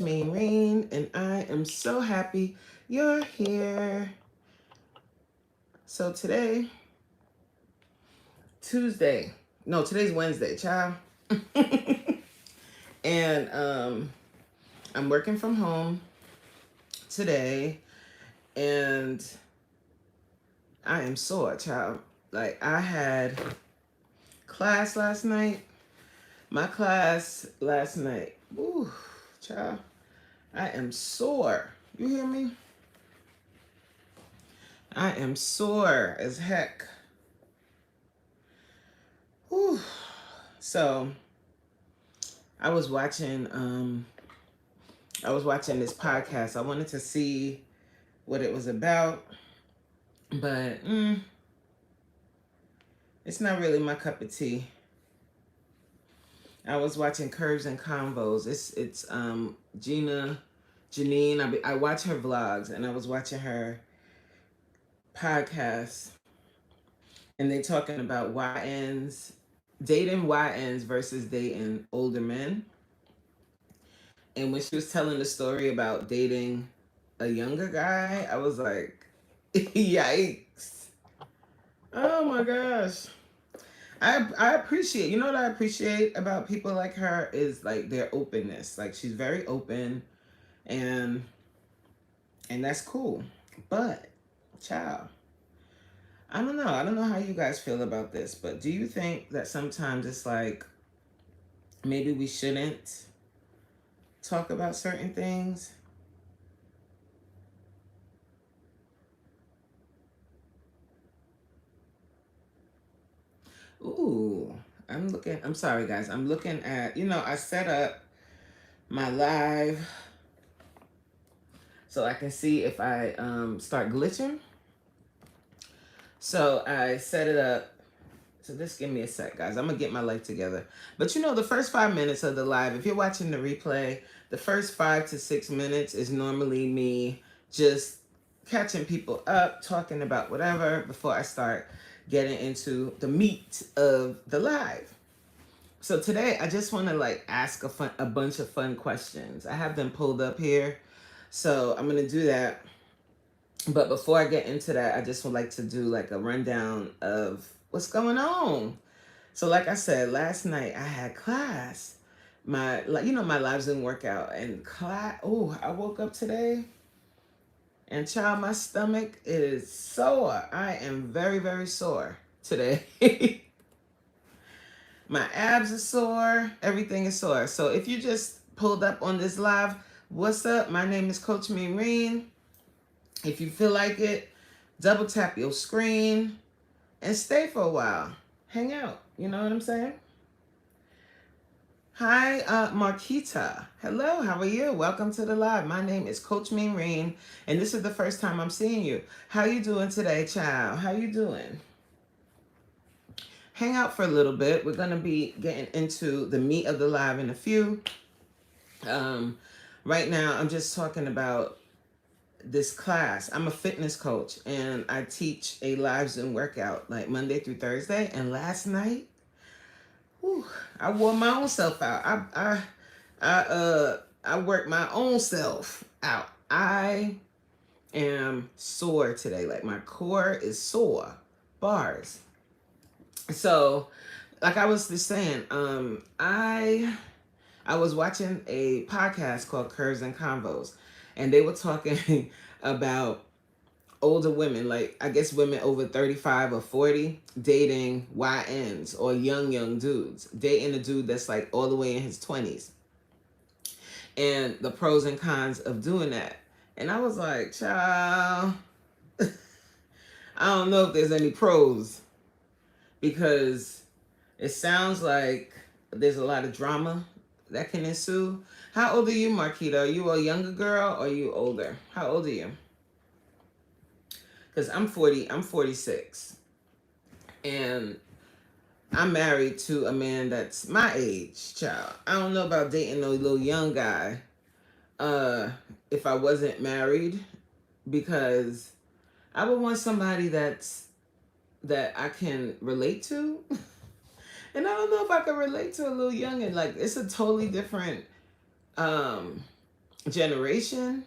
Maureen, and I am so happy you're here. So today, Tuesday, no, today's Wednesday, child. and I'm working from home today, and I am sore, child. Like, I had class last night. My class last night, ooh, child, I am sore. You hear me? I am sore as heck. Whew. So I was watching this podcast. I wanted to see what it was about, but it's not really my cup of tea. I was watching Curves and Convos. It's Janine. I watch her vlogs, and I was watching her podcast, and they talking about YNs, dating YNs versus dating older men. And when she was telling the story about dating a younger guy, I was like, yikes. Oh my gosh. I appreciate, you know what I appreciate about people like her is like their openness. Like, she's very open, and that's cool. But child, I don't know. I don't know how you guys feel about this, but do you think that sometimes it's like maybe we shouldn't talk about certain things? Ooh, I'm sorry guys. I'm looking at, I set up my live so I can see if I start glitching. So I set it up. So just give me a sec, guys. I'm gonna get my life together. But the first 5 minutes of the live, if you're watching the replay, the first 5 to 6 minutes is normally me just catching people up, talking about whatever before I start getting into the meat of the live. So today I just want to like ask a bunch of fun questions. I have them pulled up here. So I'm going to do that. But before I get into that, I just would like to do like a rundown of what's going on. So like I said, last night I had class. My live Zoom workout and class. Oh, I woke up today and child, my stomach is sore. I am very, very sore today. My abs are sore. Everything is sore. So if you just pulled up on this live, what's up? My name is Coach Maureen. If you feel like it, double tap your screen and stay for a while. Hang out. You know what I'm saying? Hi, Marquita. Hello, how are you? Welcome to the live. My name is Coach Maureen, and this is the first time I'm seeing you. How you doing today, child? How you doing? Hang out for a little bit. We're going to be getting into the meat of the live in a few. Right now, I'm just talking about this class. I'm a fitness coach, and I teach a live Zoom workout like Monday through Thursday. And last night, whew, I wore my own self out. I worked my own self out. I am sore today. Like, my core is sore. Bars. So, like I was just saying, I was watching a podcast called Curves and Convos, and they were talking about older women, like I guess women over 35 or 40, dating YNs or young dudes, dating a dude that's like all the way in his 20s, and the pros and cons of doing that. And I was like, child, I don't know if there's any pros, because it sounds like there's a lot of drama that can ensue. How old are you, Marquita? Are you a younger girl or are you older? How old are you? Because I'm 46. And I'm married to a man that's my age, child. I don't know about dating no little young guy if I wasn't married, because I would want somebody that I can relate to. And I don't know if I can relate to a little youngin'. Like, it's a totally different generation.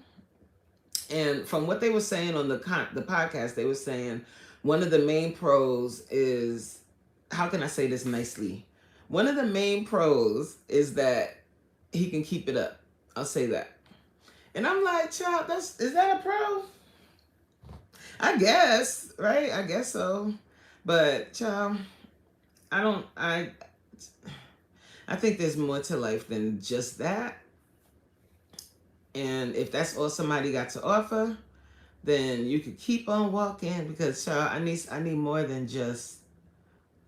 And from what they were saying on the podcast, they were saying one of the main pros is, how can I say this nicely? One of the main pros is that he can keep it up. I'll say that. And I'm like, child, is that a pro? I guess, right? I guess so. But child, I don't I think there's more to life than just that. And if that's all somebody got to offer, then you could keep on walking, because child, I need more than just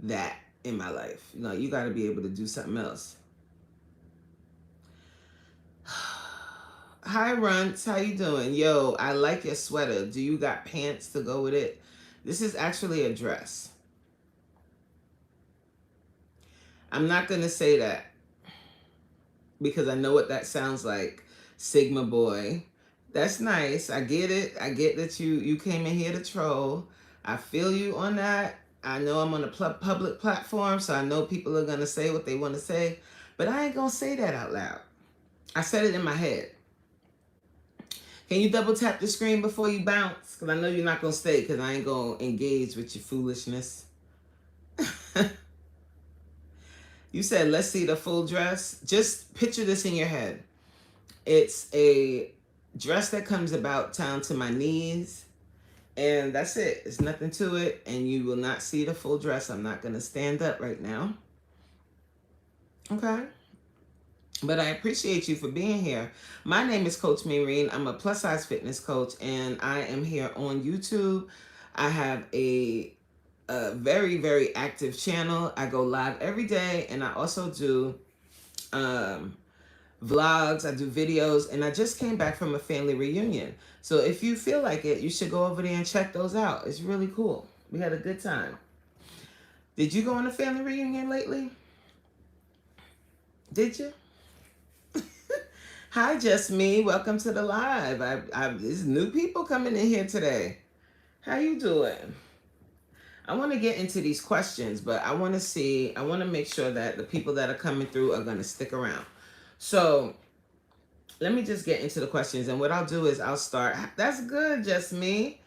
that in my life. You know, you got to be able to do something else. Hi Runts, how you doing? Yo, I like your sweater. Do you got pants to go with it? This is actually a dress. I'm not gonna say that because I know what that sounds like. Sigma boy. That's nice. I get it. I get that you came in here to troll. I feel you on that. I know I'm on a public platform, so I know people are gonna say what they want to say, but I ain't gonna say that out loud. I said it in my head. Can you double tap the screen before you bounce? Because I know you're not gonna stay, because I ain't gonna engage with your foolishness. You said, let's see the full dress. Just picture this in your head. It's a dress that comes about down to my knees, and that's it. It's nothing to it, and you will not see the full dress. I'm not going to stand up right now. Okay? But I appreciate you for being here. My name is Coach Maureen. I'm a plus-size fitness coach, and I am here on YouTube. I have a very, very active channel. I go live every day, and I also do vlogs, I do videos, and I just came back from a family reunion. So if you feel like it, you should go over there and check those out. It's really cool. We had a good time. Did you go on a family reunion lately? Did you? Hi, Just Me. Welcome to the live. There's new people coming in here today. How you doing? I want to get into these questions, but I want to make sure that the people that are coming through are going to stick around. So let me just get into the questions, and what I'll do is I'll start. That's good, Just Me.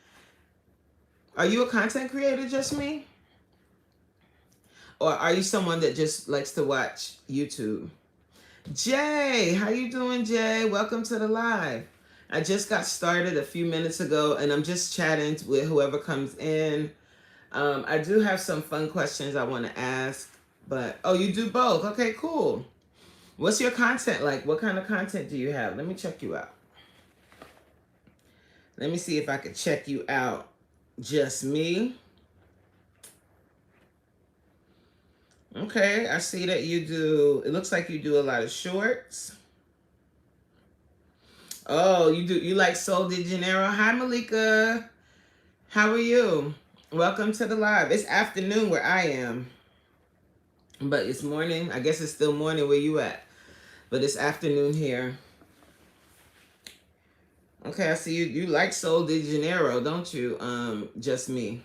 Are you a content creator, Just Me? Or are you someone that just likes to watch YouTube? Jay, how you doing, Jay? Welcome to the live. I just got started a few minutes ago, and I'm just chatting with whoever comes in. I do have some fun questions I want to ask, but oh, you do both. Okay, cool. What's your content like? What kind of content do you have? Let me check you out. Let me see if I could check you out. Just Me. Okay, I see that you do, it looks like you do a lot of shorts. Oh, you like Sol de Janeiro. Hi, Malika. How are you? Welcome to the live. It's afternoon where I am, but it's morning. I guess it's still morning where you at, but it's afternoon here. Okay, I see you like Sol de Janeiro, don't you? Just Me.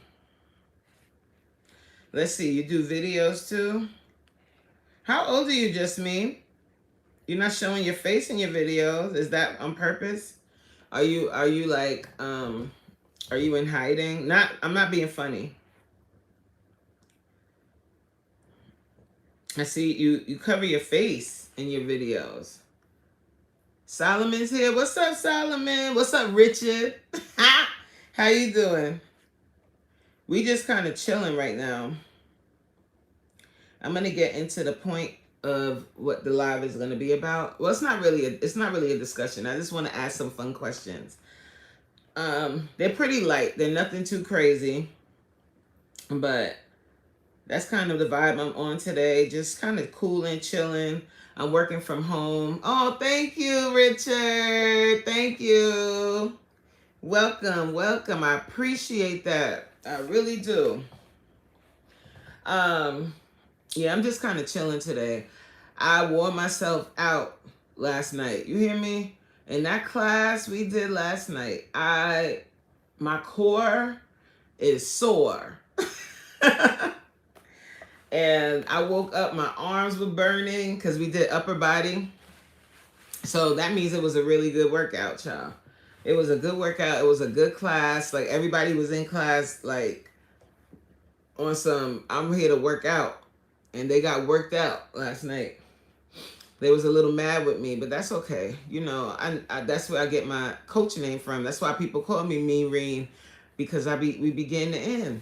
Let's see, you do videos too? How old are you, Just Me? You're not showing your face in your videos. Is that on purpose? Are you like, are you in hiding? I'm not being funny. I see you cover your face in your videos. Solomon's here. What's up, Solomon? What's up, Richard? How you doing? We just kind of chilling right now. I'm going to get into the point of what the live is going to be about. Well, it's not really a discussion. I just want to ask some fun questions. They're pretty light. They're nothing too crazy. But that's kind of the vibe I'm on today. Just kind of cooling, chilling. I'm working from home. Oh, thank you, Richard. Thank you. Welcome, welcome. I appreciate that. I really do. Yeah, I'm just kind of chilling today. I wore myself out last night. You hear me? In that class we did last night, my core is sore. And I woke up, my arms were burning because we did upper body. So that means it was a really good workout, y'all. It was a good workout. It was a good class. Like everybody was in class, like on some I'm here to work out. And they got worked out last night. They was a little mad with me, but that's okay. You know, I that's where I get my coach name from. That's why people call me Mean Reen, because we begin to end.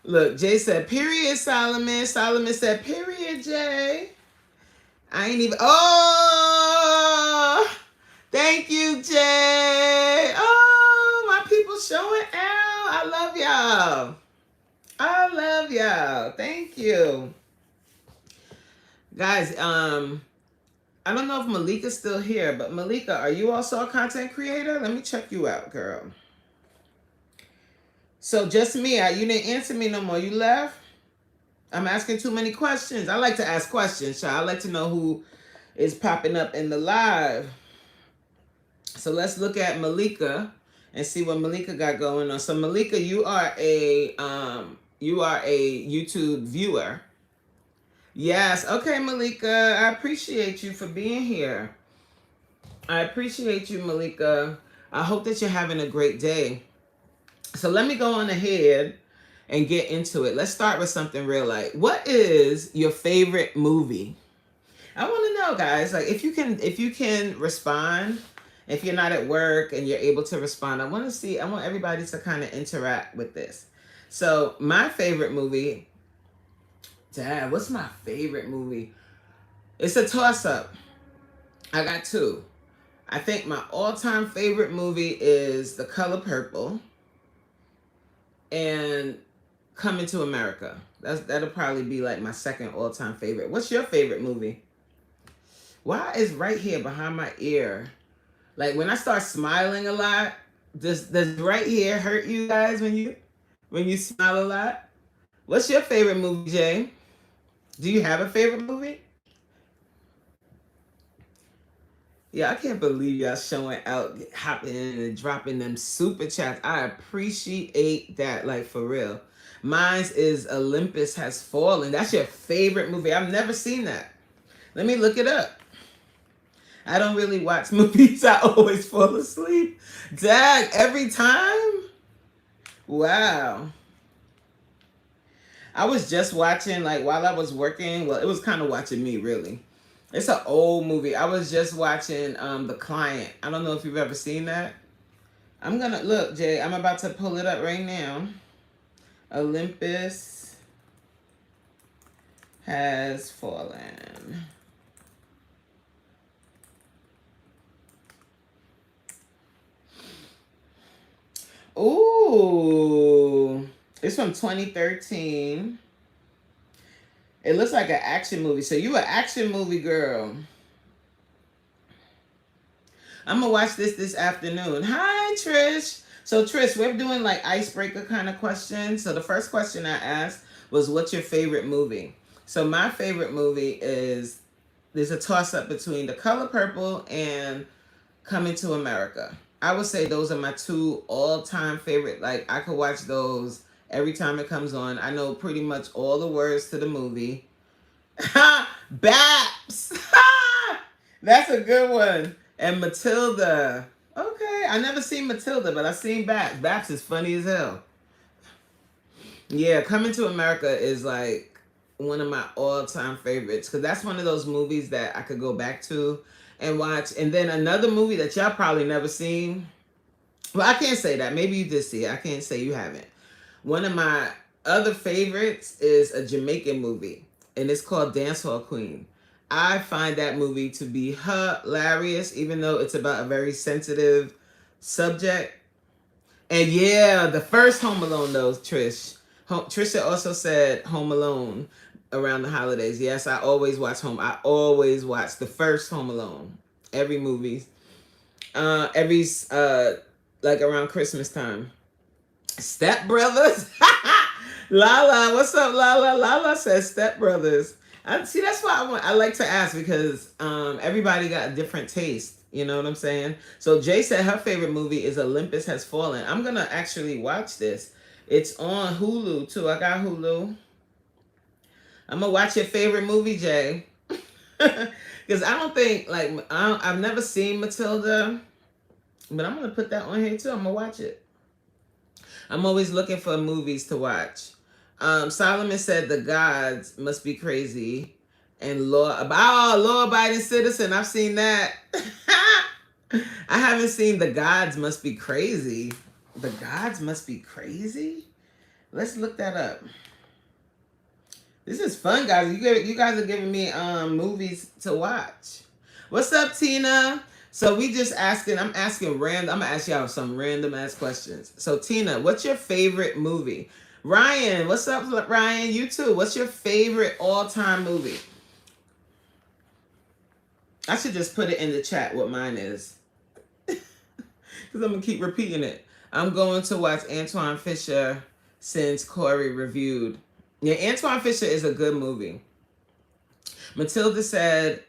Look, Jay said, period, Solomon. Solomon said, period, Jay. I ain't even. Oh, thank you, Jay. Oh, my people showing out. I love y'all. I love y'all. Thank you. Guys, I don't know if Malika's still here, but Malika, are you also a content creator? Let me check you out, girl. So just me, you didn't answer me no more. You left? I'm asking too many questions. I like to ask questions, child. I like to know who is popping up in the live. So let's look at Malika and see what Malika got going on. So Malika, you are a YouTube viewer. Yes. Okay, Malika. I appreciate you for being here. I appreciate you, Malika. I hope that you're having a great day. So let me go on ahead and get into it. Let's start with something real light. What is your favorite movie? I want to know, guys. Like, if you can respond, if you're not at work and you're able to respond, I want everybody to kind of interact with this. So my favorite movie, Dad, what's my favorite movie? It's a toss-up. I got two. I think my all-time favorite movie is The Color Purple and Coming to America. That'll probably be like my second all-time favorite. What's your favorite movie? Why is right here behind my ear? Like when I start smiling a lot, does right here hurt you guys when you smile a lot? What's your favorite movie, Jay? Do you have a favorite movie? Yeah, I can't believe y'all showing out, hopping in and dropping them super chats. I appreciate that, like for real. Mine's is Olympus Has Fallen. That's your favorite movie. I've never seen that. Let me look it up. I don't really watch movies. I always fall asleep. Dag, every time? Wow. I was just watching, like while I was working. Well, it was kind of watching me, really. It's an old movie. I was just watching The Client. I don't know if you've ever seen that. I'm gonna look, Jay. I'm about to pull it up right now. Olympus Has Fallen. Ooh, it's from 2013. It looks like an action movie. So you an action movie girl. I'm gonna watch this afternoon. Hi, Trish. So Trish, we're doing like icebreaker kind of questions. So the first question I asked was, what's your favorite movie? So my favorite movie is, there's a toss-up between The Color Purple and Coming to America. I would say those are my two all-time favorite. Like, I could watch those every time it comes on. I know pretty much all the words to the movie. Baps! That's a good one. And Matilda. Okay, I never seen Matilda, but I've seen Baps. Baps is funny as hell. Yeah, Coming to America is like one of my all-time favorites, because that's one of those movies that I could go back to and watch. And then another movie that y'all probably never seen. Well, I can't say that. Maybe you did see it. I can't say you haven't. One of my other favorites is a Jamaican movie, and it's called Dancehall Queen. I find that movie to be hilarious, even though it's about a very sensitive subject. And yeah, the first Home Alone, though, Trish. Trisha also said Home Alone around the holidays. Yes, I always watch I always watch the first Home Alone. Every movie. Like around Christmas time. Step Brothers. Lala, what's up, Lala? Lala says Step Brothers. See, that's why I like to ask, because everybody got a different taste. You know what I'm saying? So Jay said her favorite movie is Olympus Has Fallen. I'm gonna actually watch this. It's on Hulu too. I got Hulu. I'm gonna watch your favorite movie, Jay. Because I don't think, like, I've never seen Matilda, but I'm going to put that on here too. I'm going to watch it. I'm always looking for movies to watch. Solomon said the gods must be crazy. And law-abiding citizen. I've seen that. I haven't seen the gods must be crazy. The gods must be crazy? Let's look that up. This is fun, guys. You guys are giving me movies to watch. What's up, Tina? So we just asking, I'm gonna ask y'all some random ass questions. So Tina, what's your favorite movie? Ryan, what's up, Ryan? You too. What's your favorite all-time movie? I should just put it in the chat what mine is. Because I'm gonna keep repeating it. I'm going to watch Antoine Fisher since Corey reviewed. Yeah, Antoine Fisher is a good movie. Matilda said,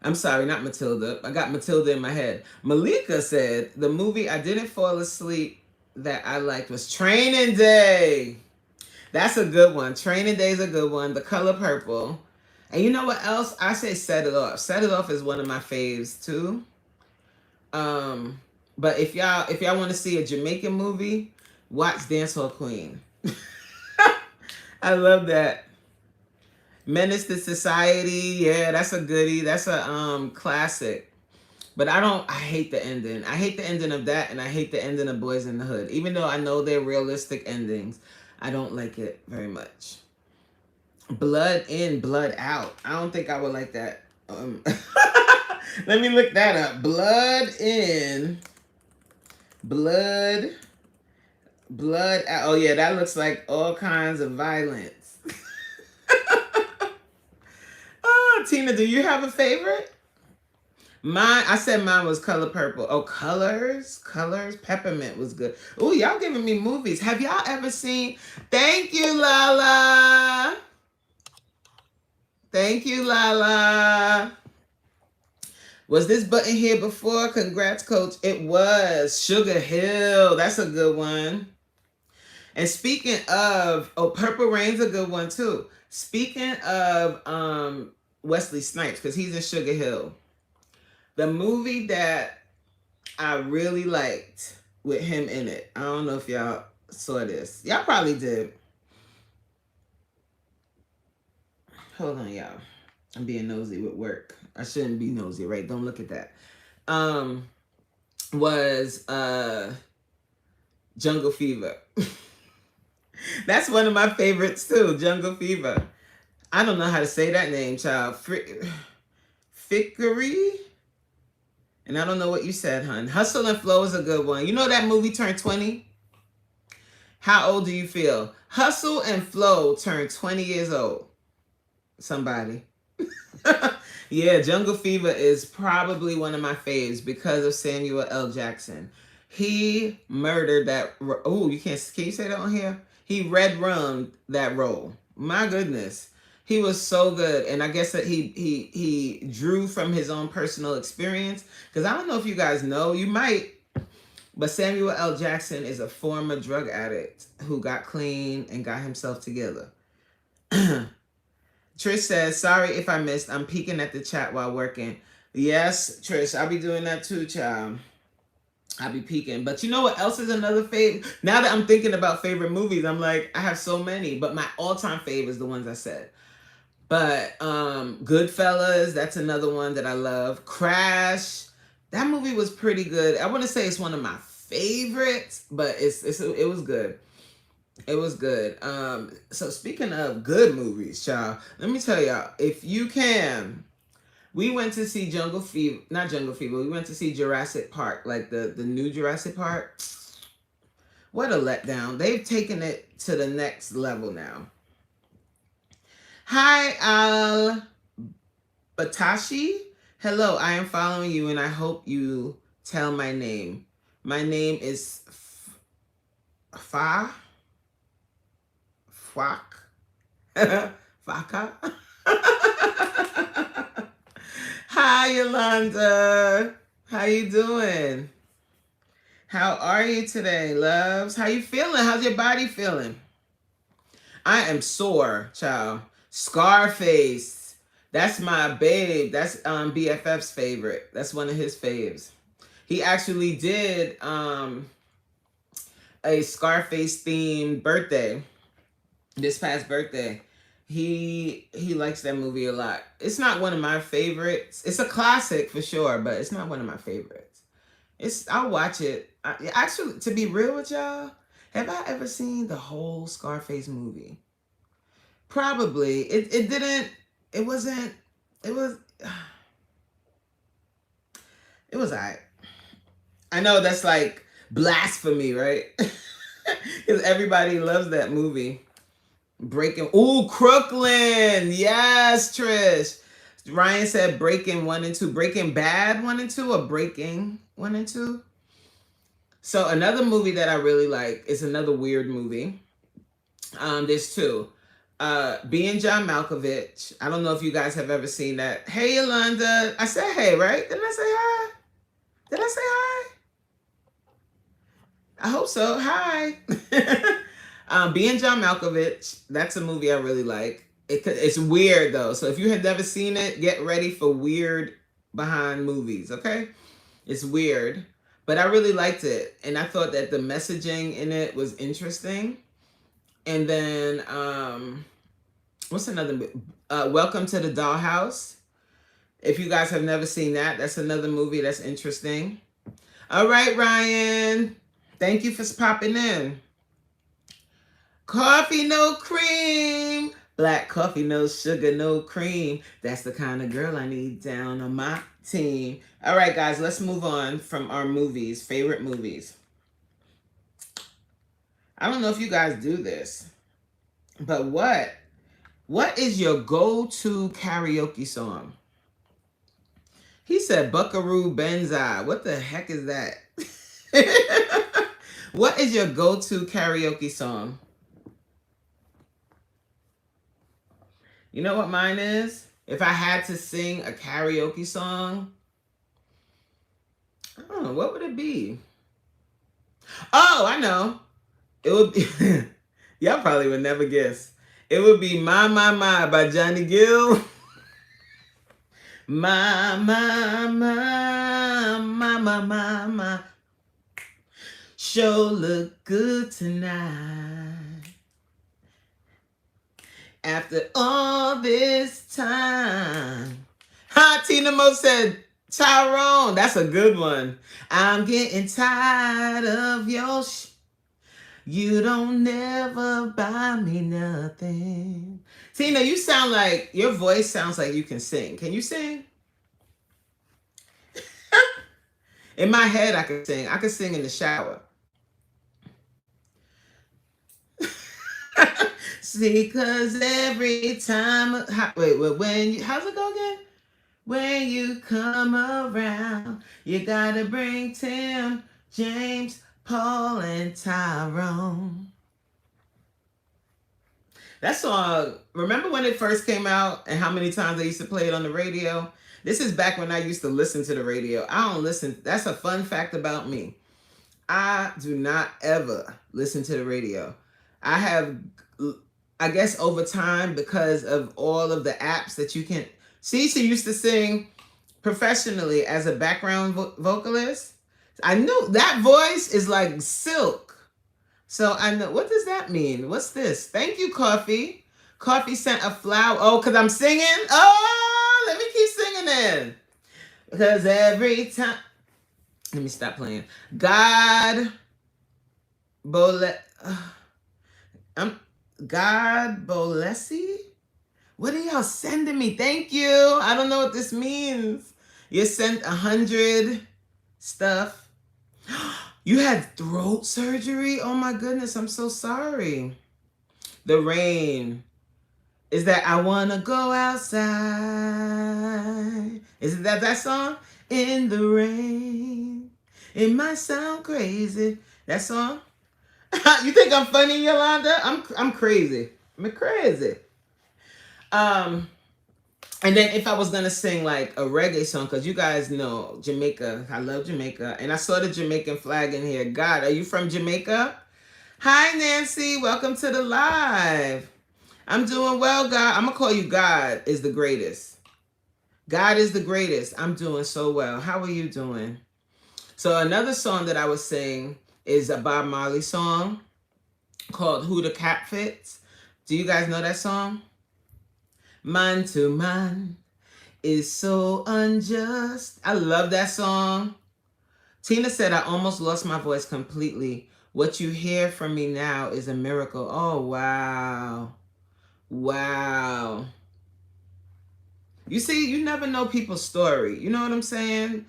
I'm sorry, not Matilda. I got Matilda in my head. Malika said, the movie I didn't fall asleep that I liked was Training Day. That's a good one. Training Day is a good one. The Color Purple. And you know what else? I say Set It Off. Set It Off is one of my faves too. But if y'all want to see a Jamaican movie, watch Dancehall Queen. I love that. Menace to Society, yeah, that's a goodie. That's a classic. But I hate the ending. I hate the ending of that, and I hate the ending of Boys in the Hood. Even though I know they're realistic endings, I don't like it very much. Blood In, Blood Out. I don't think I would like that. Let me look that up. Blood In, Blood Out. Oh yeah, that looks like all kinds of violence. Tina, do you have a favorite? I said mine was Color Purple. Oh, Colors. Peppermint was good. Oh, y'all giving me movies. Have y'all ever seen? Thank you, Lala. Thank you, Lala. Was this button here before? Congrats, Coach. It was. Sugar Hill. That's a good one. And speaking of, Purple Rain's a good one too. Speaking of Wesley Snipes, because he's in Sugar Hill. The movie that I really liked with him in it. I don't know if y'all saw this. Y'all probably did. Hold on, y'all. I'm being nosy with work. I shouldn't be nosy, right? Don't look at that. Was Jungle Fever. That's one of my favorites too, Jungle Fever. I don't know how to say that name, child. Fickery? And I don't know what you said, hun. Hustle and Flow is a good one. You know that movie turned 20? How old do you feel? Hustle and Flow turned 20 years old. Somebody. Yeah, Jungle Fever is probably one of my faves because of Samuel L. Jackson. He murdered that. Oh, can you say that on here? He red rummed that role. My goodness. He was so good. And I guess that he drew from his own personal experience. Because I don't know if you guys know, you might, but Samuel L. Jackson is a former drug addict who got clean and got himself together. Trish says, sorry if I missed. I'm peeking at the chat while working. Yes, Trish, I'll be doing that too, child. I'll be peeking. But you know what else is another favorite? Now that I'm thinking about favorite movies, I'm like, I have so many. But my all-time fave is the ones I said. But Goodfellas, that's another one that I love. Crash, that movie was pretty good. I want to say it's one of my favorites, but it was good. It was good. So speaking of good movies, child, let me tell y'all, if you can, we went to see not Jungle Fever, we went to see Jurassic Park, like the new Jurassic Park. What a letdown. They've taken it to the next level now. Hi, Al Batashi. Hello, I am following you and I hope you tell my name. My name is Faka. Hi, Yolanda. How you doing? How are you today, loves? How you feeling? How's your body feeling? I am sore, child. Scarface. That's my babe. That's BFF's favorite. That's one of his faves. He actually did a Scarface themed birthday this past birthday. He likes that movie a lot. It's not one of my favorites. It's a classic for sure, but it's not one of my favorites. I'll watch it. Actually, to be real with y'all, have I ever seen the whole Scarface movie? Probably. It didn't. It wasn't. It was. It was alright. I know that's like blasphemy, right? Because everybody loves that movie. Breaking. Ooh, Crooklyn. Yes, Trish. Ryan said Breaking 1 and 2. Breaking Bad 1 and 2 or Breaking 1 and 2? So another movie that I really like is another weird movie. There's two. Being John Malkovich. I don't know if you guys have ever seen that. Hey, Yolanda. I said hey, right? Didn't I say hi? Did I say hi? I hope so. Hi. Being John Malkovich. That's a movie I really like. It's weird though. So if you had never seen it, get ready for weird behind movies, okay? It's weird. But I really liked it. And I thought that the messaging in it was interesting. And then, what's another? Welcome to the Dollhouse. If you guys have never seen that, that's another movie that's interesting. All right, Ryan. Thank you for popping in. Coffee, no cream. Black coffee, no sugar, no cream. That's the kind of girl I need down on my team. All right, guys, let's move on from our movies, favorite movies. I don't know if you guys do this, but what is your go-to karaoke song? He said Buckaroo Banzai. What the heck is that? What is your go-to karaoke song? You know what mine is? If I had to sing a karaoke song, I don't know, what would it be? Oh, I know. It would be, y'all probably would never guess. It would be My by Johnny Gill. My. Sure look good tonight. After all this time. Ha, Tina Mo said, Tyrone. That's a good one. I'm getting tired of your you don't never buy me nothing. Tina, you sound like, your voice sounds like you can sing. Can you sing? In my head, I can sing. I can sing in the shower. See, cause every time, wait, when you, how's it go again? When you come around, you gotta bring Tim, James, Paul, and Tyrone. That song, remember when it first came out and how many times I used to play it on the radio? This is back when I used to listen to the radio. I don't listen. That's a fun fact about me. I do not ever listen to the radio. I have, I guess over time, because of all of the apps that you can see, she used to sing professionally as a background vocalist. I knew that voice is like silk. So I know, what does that mean? What's this? Thank you, Coffee. Coffee sent a flower. Oh, because I'm singing? Oh, let me keep singing then. Because every time, let me stop playing. God Bolesi? What are y'all sending me? Thank you. I don't know what this means. You sent 100 stuff. You had throat surgery? Oh my goodness, I'm so sorry. The Rain. Is that I Wanna Go Outside? Is that song? In the rain. It might sound crazy. That song? You think I'm funny, Yolanda? I'm crazy. I'm crazy. And then if I was gonna sing like a reggae song, because you guys know Jamaica, I love Jamaica, and I saw the Jamaican flag in here. God, are you from Jamaica? Hi, Nancy. Welcome to the live. I'm doing well, God. I'm gonna call you God is the greatest. God is the greatest. I'm doing so well. How are you doing? So another song that I would sing is a Bob Marley song called Who the Cat Fits. Do you guys know that song? Man to man is so unjust. I love that song. Tina said, I almost lost my voice completely. What you hear from me now is a miracle. Oh, wow. Wow. You see, you never know people's story. You know what I'm saying?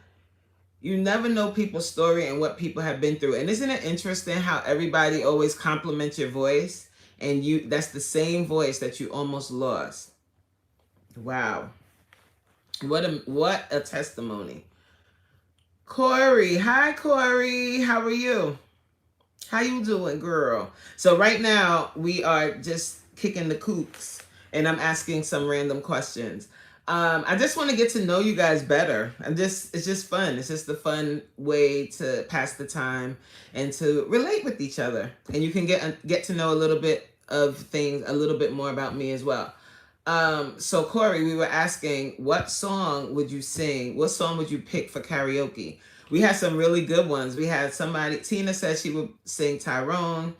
You never know people's story and what people have been through. And isn't it interesting how everybody always compliments your voice, and that's the same voice that you almost lost. Wow. What a testimony. Corey. Hi, Corey. How are you? How you doing, girl? So right now we are just kicking the cooks, and I'm asking some random questions. I just want to get to know you guys better. It's just fun. It's just a fun way to pass the time and to relate with each other. And you can get to know a little bit of things, a little bit more about me as well. So Corey, we were asking, what song would you sing? What song would you pick for karaoke? We had some really good ones. We had somebody, Tina said she would sing Tyrone.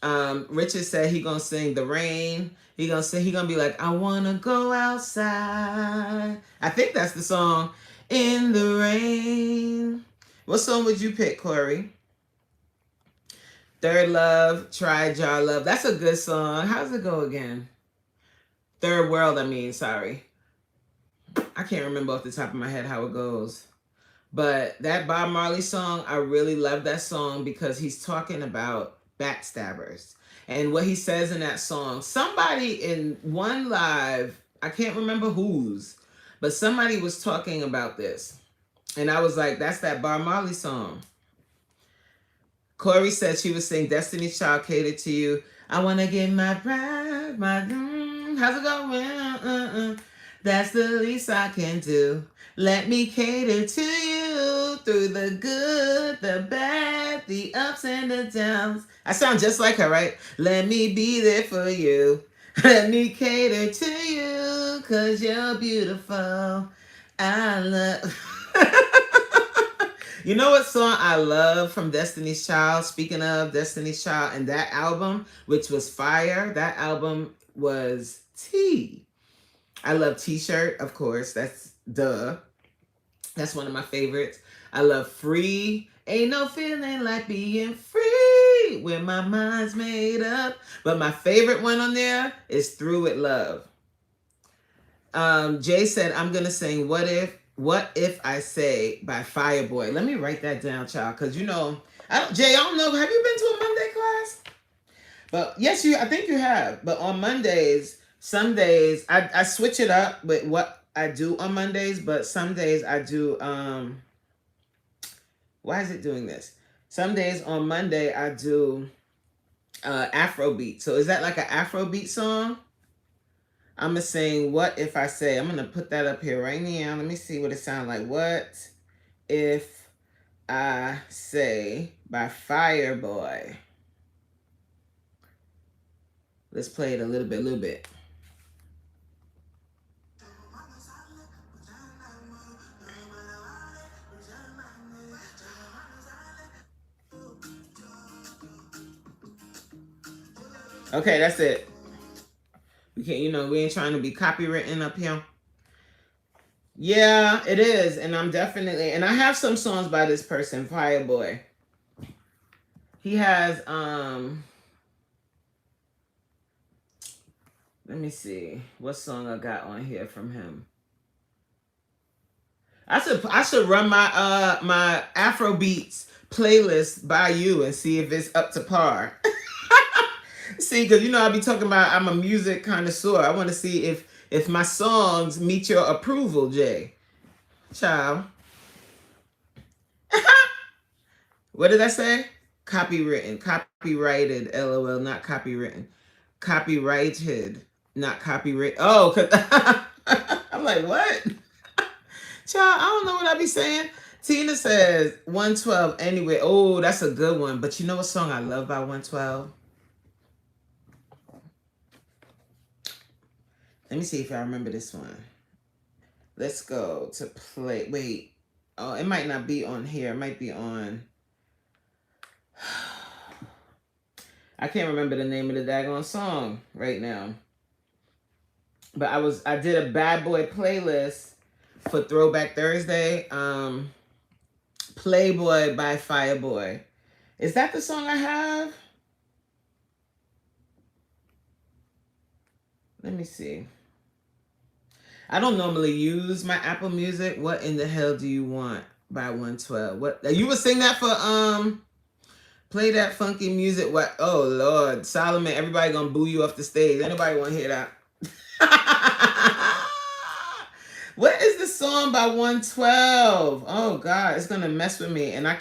Richard said he gonna sing The Rain. He gonna be like, I wanna go outside. I think that's the song, In the Rain. What song would you pick, Corey? Third Love, Tried Jar Love. That's a good song. How's it go again? Third World, sorry. I can't remember off the top of my head how it goes. But that Bob Marley song, I really love that song because he's talking about backstabbers. And what he says in that song, somebody in one live, I can't remember whose, but somebody was talking about this. And I was like, that's that Bob Marley song. Corey said she would sing Destiny's Child, Catered to You. I want to get my pride, how's it going? That's the least I can do. Let me cater to you through the good, the bad, the ups and the downs. I sound just like her, right? Let me be there for you. Let me cater to you, 'cause you're beautiful. I love... You know what song I love from Destiny's Child? Speaking of Destiny's Child and that album, which was fire. That album was T. I love T-Shirt, of course. That's duh. That's one of my favorites. I love Free. Ain't no feeling like being free when my mind's made up. But my favorite one on there is Through With Love. Jay said, I'm going to sing What If I Say by Fireboy. Let me write that down, child, because you know, Jay, I don't know, have you been to a Monday class? But yes, I think you have. But on Mondays, some days I switch it up with what I do on Mondays, but some days I do why is it doing this? Some days on Monday I do Afrobeat. So is that like an Afrobeat song? I'm gonna sing What If I Say. I'm gonna put that up here right now. Let me see what it sounds like. What If I Say by Fireboy. Let's play it a little bit. Okay, that's it. We can't, we ain't trying to be copywritten up here. Yeah, it is. And and I have some songs by this person, Fireboy. He has, let me see what song I got on here from him. I should run my my Afrobeats playlist by you and see if it's up to par. See, because I be talking about I'm a music connoisseur. I want to see if my songs meet your approval, Jay. Child. What did I say? Copywritten, copyrighted, LOL, not copywritten. Copyrighted, not copyright. Oh, I'm like, what? Child, I don't know what I be saying. Tina says 112 anyway. Oh, that's a good one. But you know what song I love by 112? Let me see if I remember this one. Let's go to play. Wait. Oh, it might not be on here. It might be on. I can't remember the name of the daggone song right now. But I did a bad boy playlist for Throwback Thursday. Playboy by Fireboy. Is that the song I have? Let me see. I don't normally use my Apple Music. What in the hell do you want by 112? What you would sing that for play that funky music? What? Oh Lord, Solomon, everybody gonna boo you off the stage. Anybody want to hear that? What is the song by 112? Oh God, it's gonna mess with me, and I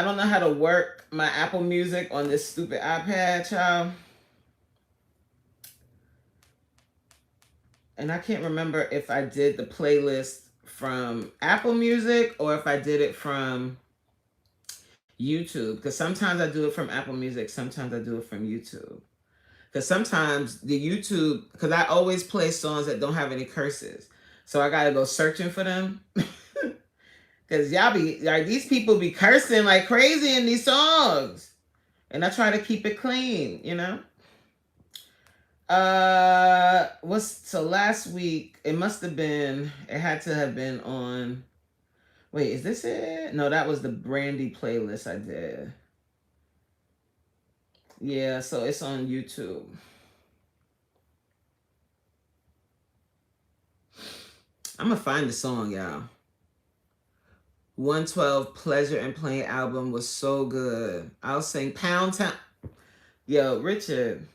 don't know how to work my Apple Music on this stupid iPad, child. And I can't remember if I did the playlist from Apple Music or if I did it from YouTube. Because sometimes I do it from Apple Music, sometimes I do it from YouTube. Because sometimes the YouTube, because I always play songs that don't have any curses. So I got to go searching for them. Because y'all be, like, these people be cursing like crazy in these songs. And I try to keep it clean, you know? So last week, it had to have been on, wait, is this it? No, that was the Brandy playlist I did. Yeah, so it's on YouTube. I'm gonna find the song, y'all. 112 Pleasure and Pain album was so good. I'll sing Pound Town. Yo, Richard.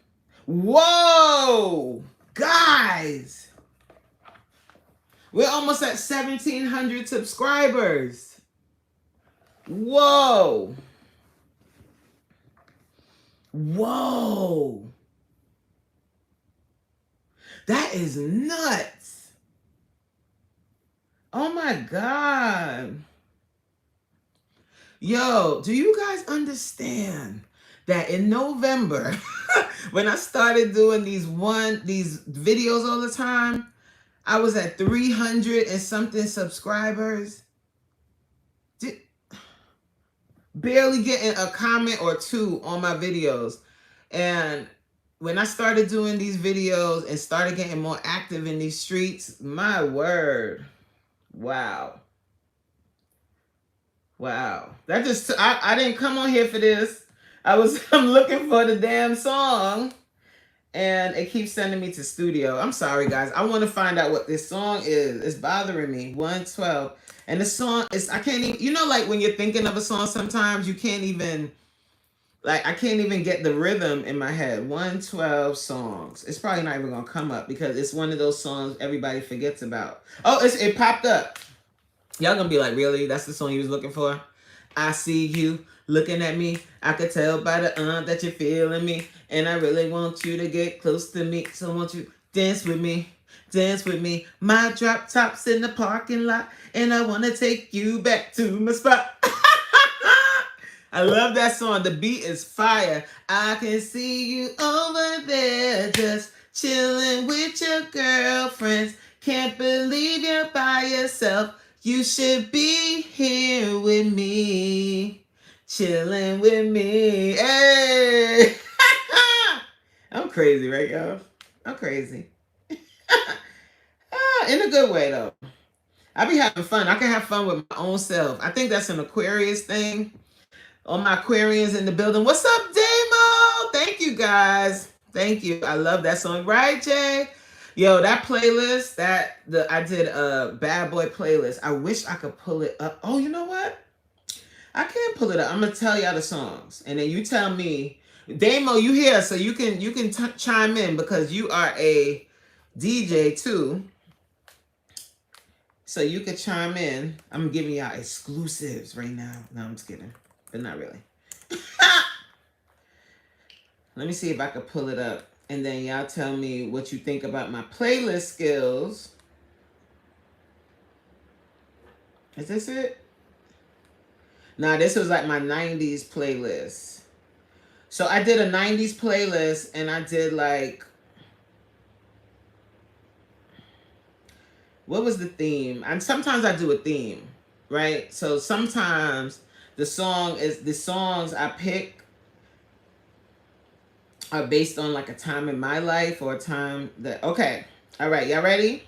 Whoa! Guys! We're almost at 1,700 subscribers. Whoa! Whoa! That is nuts. Oh my God. Yo, do you guys understand that in November, when I started doing these videos all the time, I was at 300 and something subscribers. Barely getting a comment or two on my videos. And when I started doing these videos and started getting more active in these streets, my word. Wow. Wow. That just, I didn't come on here for this. I'm looking for the damn song. And it keeps sending me to studio. I'm sorry, guys. I want to find out what this song is. It's bothering me. 112. And the song is, I can't even, you know, like when you're thinking of a song, sometimes you can't even, like, I can't even get the rhythm in my head. 112 songs. It's probably not even going to come up because it's one of those songs everybody forgets about. Oh, it popped up. Y'all going to be like, really? That's the song you was looking for? I see you looking at me. I could tell by the that you're feeling me. And I really want you to get close to me. So I want you dance with me. Dance with me. My drop top's in the parking lot. And I want to take you back to my spot. I love that song. The beat is fire. I can see you over there just chilling with your girlfriends. Can't believe you're by yourself. You should be here with me, chilling with me. Hey! I'm crazy, right, y'all? I'm crazy. In a good way, though. I be having fun. I can have fun with my own self. I think that's an Aquarius thing. All my Aquarians in the building. What's up, Damo? Thank you, guys. Thank you. I love that song. Right, Jay? Yo, that playlist, I did a bad boy playlist. I wish I could pull it up. Oh, you know what? I can't pull it up. I'm gonna tell y'all the songs, and then you tell me. Damo, you here, so you can chime in because you are a DJ too. So you can chime in. I'm giving y'all exclusives right now. No, I'm just kidding, but not really. Let me see if I can pull it up. And then y'all tell me what you think about my playlist skills. Is this it? Nah, this was like my 90s playlist. So I did a 90s playlist and I did like what was the theme? And sometimes I do a theme, right? So sometimes the songs I pick are based on like a time in my life or a time that okay. All right, y'all ready?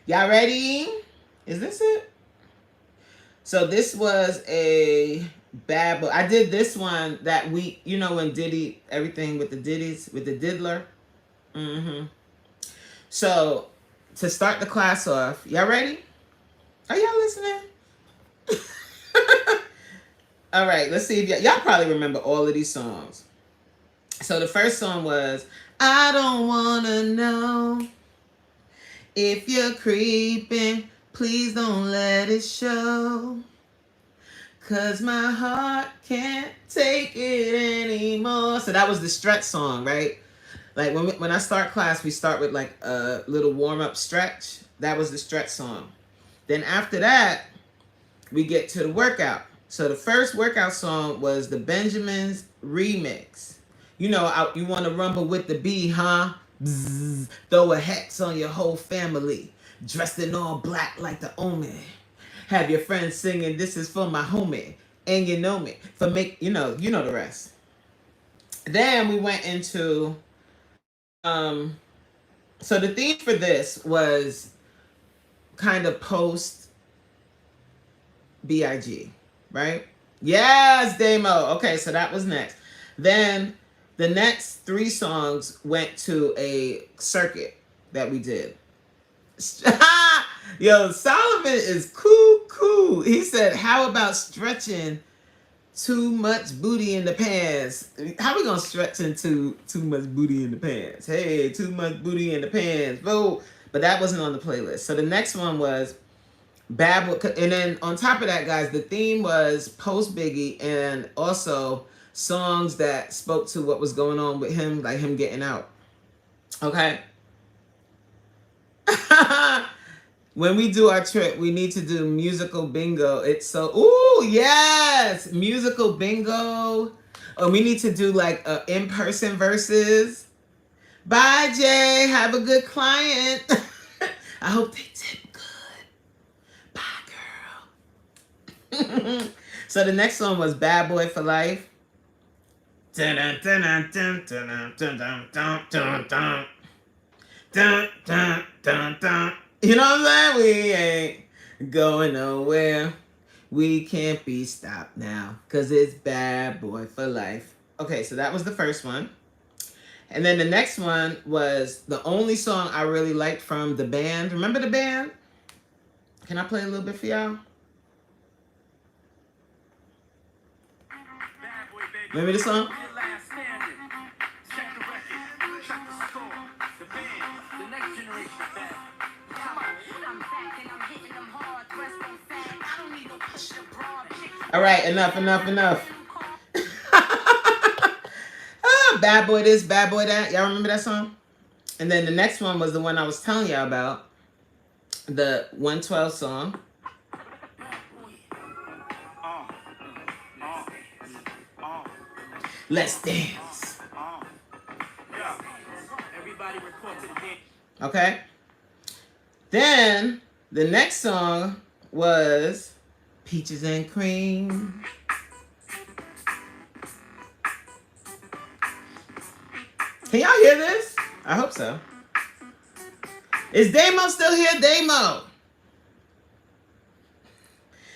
Y'all ready? Is this it? So this was a bad boy. I did this one that week, you know, when Diddy, everything with the Diddies, with the diddler. Mm-hmm. So to start the class off, y'all ready? Are y'all listening? All right, let's see if y'all probably remember all of these songs. So the first song was I don't wanna know if you're creeping, please don't let it show. Cause my heart can't take it anymore. So that was the stretch song, right? Like when I start class, we start with like a little warm up stretch. That was the stretch song. Then after that, we get to the workout. So the first workout song was the Benjamins remix. You know, you want to rumble with the bee, huh? Bzzz, throw a hex on your whole family. Dressed in all black like the omen. Have your friends singing, this is for my homie. And you know me. For make, you know the rest. Then we went into, um, so the theme for this was kind of post BIG, right? Yes, Damo. Okay, so that was next. Then the next three songs went to a circuit that we did. Yo, Solomon is cool. He said, how about stretching too much booty in the pants? How we gonna stretch into too much booty in the pants? Hey, too much booty in the pants. Whoa. But that wasn't on the playlist. So the next one was Bad Boy. And then on top of that, guys, the theme was post Biggie and also songs that spoke to what was going on with him, like him getting out. Okay. When we do our trip, we need to do musical bingo. It's so, ooh, yes, musical bingo. Or we need to do like a in-person versus. Bye, Jay. Have a good client. I hope they tip good. Bye, girl. So the next one was Bad Boy for Life. Dun, dun, dun, dun, dun, dun, dun, dun, dun, dun. Dun, dun, dun, dun. You know what I'm saying? We ain't going nowhere. We can't be stopped now. Cause it's Bad Boy for Life. Okay, so that was the first one. And then the next one was the only song I really liked from the band. Remember the band? Can I play a little bit for y'all? Remember the song? All right, enough. Bad Boy this, Bad Boy that. Y'all remember that song? And then the next one was the one I was telling y'all about, the 112 song. Let's dance. Okay. Then the next song was Peaches and Cream. Can y'all hear this? I hope so. Is Damo still here? Damo.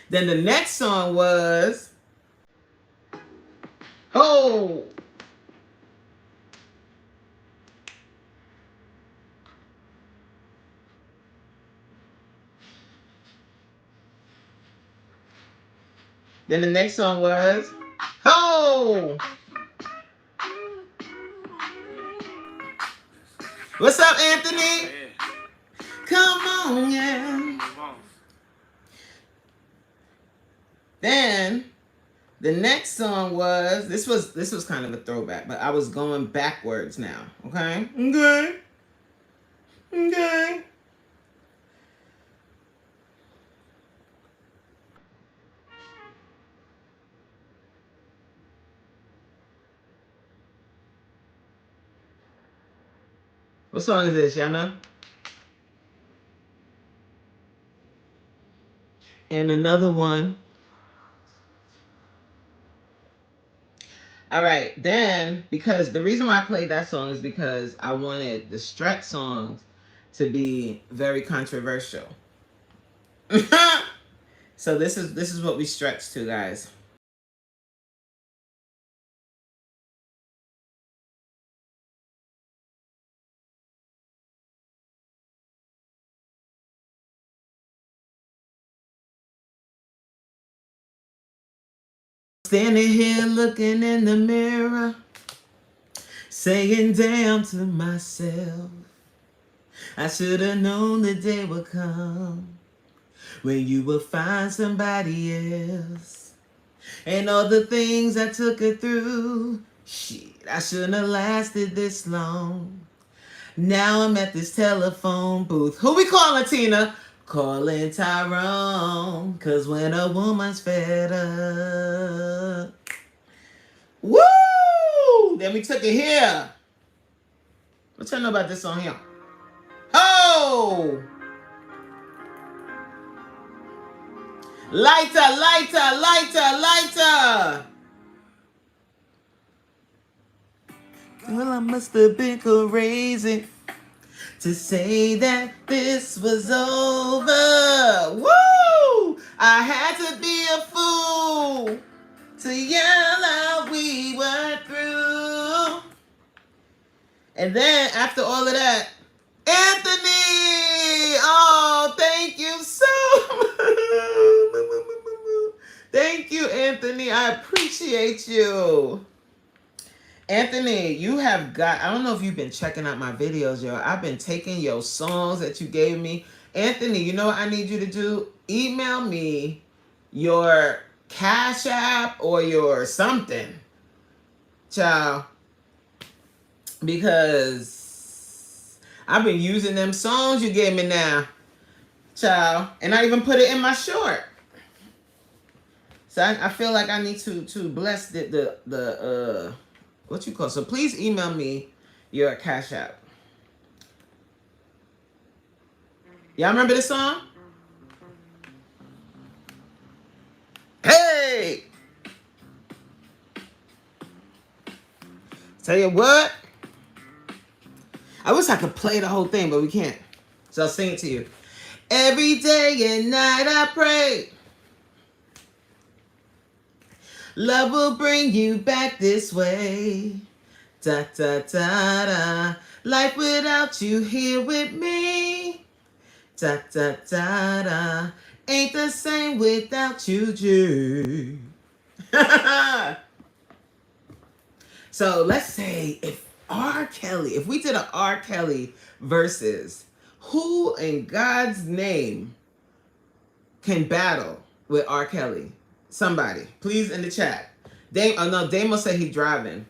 Then the next song was Oh. Then the next song was Oh. What's up, Anthony? Come on, yeah. Then the next song was this was kind of a throwback, but I was going backwards now. Okay. What song is this? Y'all know? And another one. All right, then, because the reason why I played that song is because I wanted the Stretch songs to be very controversial. So this is what we stretch to, guys. Standing here looking in the mirror, saying damn to myself, I should have known the day would come when you would find somebody else. And all the things I took her through, shit, I shouldn't have lasted this long. Now I'm at this telephone booth. Who we calling, Tina? Calling Tyrone. Cause when a woman's fed up. Woo! Then we took it here. What y'all know about this song here? Oh! Lighter, lighter, lighter, lighter. Well, I must have been crazy to say that this was over. Woo! I had to be a fool to yell out we were through. And then after all of that, Anthony! Oh, thank you so much. Thank you, Anthony. I appreciate you. Anthony, you have got, I don't know if you've been checking out my videos, yo. I've been taking your songs that you gave me. Anthony, you know what I need you to do? Email me your Cash App or your something. Ciao. Because I've been using them songs you gave me now. Ciao. And I even put it in my short. So I feel like I need to bless the what you call. So please email me your Cash App. Y'all remember this song? Hey! Tell you what. I wish I could play the whole thing, but we can't. So I'll sing it to you. Every day and night I pray love will bring you back this way. Da da da da. Life without you here with me. Da da da da. Ain't the same without you, G. So let's say if we did a R. Kelly versus, who in God's name can battle with R. Kelly? Somebody, please, in the chat. Damo said he's driving.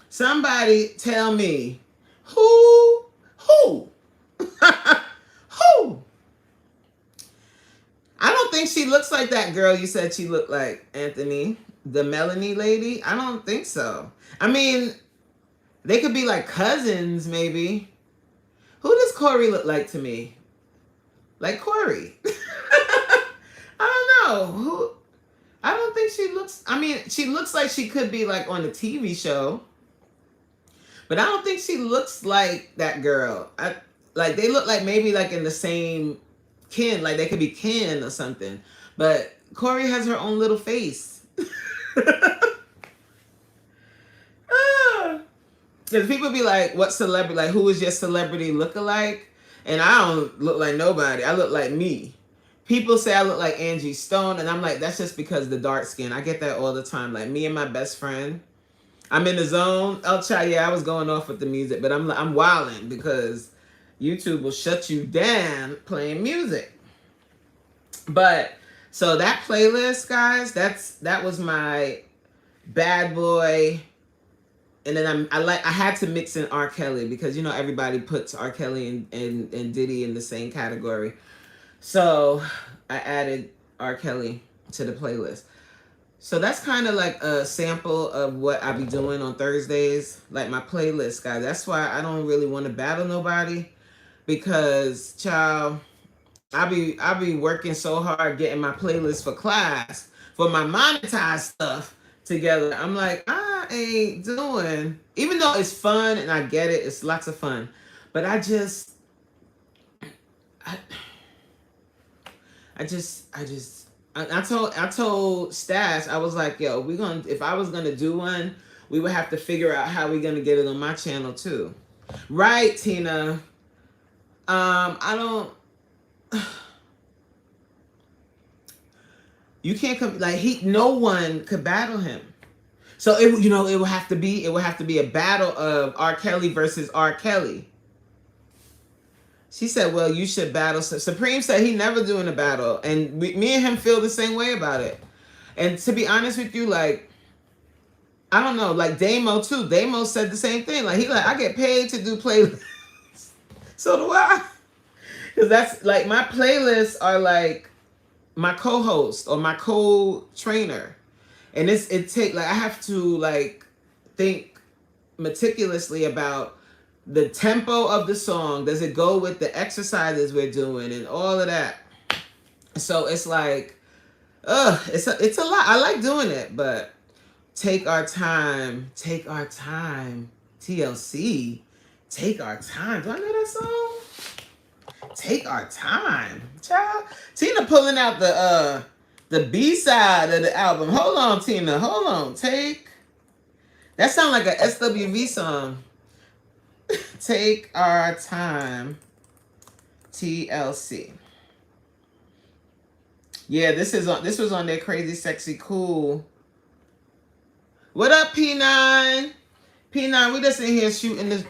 Somebody tell me who? Who? I don't think she looks like that girl you said she looked like, Anthony. The Melanie lady? I don't think so. I mean, they could be like cousins, maybe. Who does Corey look like to me? Like Corey. I don't know. Who? I don't think she looks, I mean, she looks like she could be like on a TV show. But I don't think she looks like that girl. Like they look like maybe like in the same kin, like they could be kin or something. But Corey has her own little face. Because people be like, what celebrity, like who is your celebrity lookalike? And I don't look like nobody. I look like me. People say I look like Angie Stone, and I'm like, that's just because the dark skin. I get that all the time. Like me and my best friend, I'm in the zone. Oh, child, yeah, I was going off with the music, but I'm wilding because YouTube will shut you down playing music. But so that playlist, guys, that was my bad boy. And then I had to mix in R. Kelly because, you know, everybody puts R. Kelly and Diddy in the same category. So I added R. Kelly to the playlist. So that's kind of like a sample of what I be doing on Thursdays, like my playlist, guys. That's why I don't really want to battle nobody because, child, I be working so hard getting my playlist for class for my monetized stuff together. I'm like, I ain't doing, even though it's fun and I get it, it's lots of fun. But I, I told Stash, I was like, yo, we gonna, if I was gonna do one, we would have to figure out how we gonna get it on my channel too. Right, Tina. I don't. You can't come like he. No one could battle him. So it would have to be a battle of R. Kelly versus R. Kelly. She said, "Well, you should battle." Supreme said he never doing a battle, and me and him feel the same way about it. And to be honest with you, like I don't know, like Damo too. Damo said the same thing. Like he like I get paid to do playlists, so do I. Because that's like my playlists are like my co-host or my co-trainer, and it take like I have to like think meticulously about the tempo of the song. Does it go with the exercises we're doing and all of that? So it's like, it's a lot. I like doing it, but take our time, take our time. TLC, take our time. Do I know that song? Take our time, child. Tina pulling out the B side of the album. Hold on, Tina. Hold on. Take. That sounds like a SWV song. Take our time. TLC. Yeah, this was on their Crazy Sexy Cool. What up, P9? P9, we just in here shooting this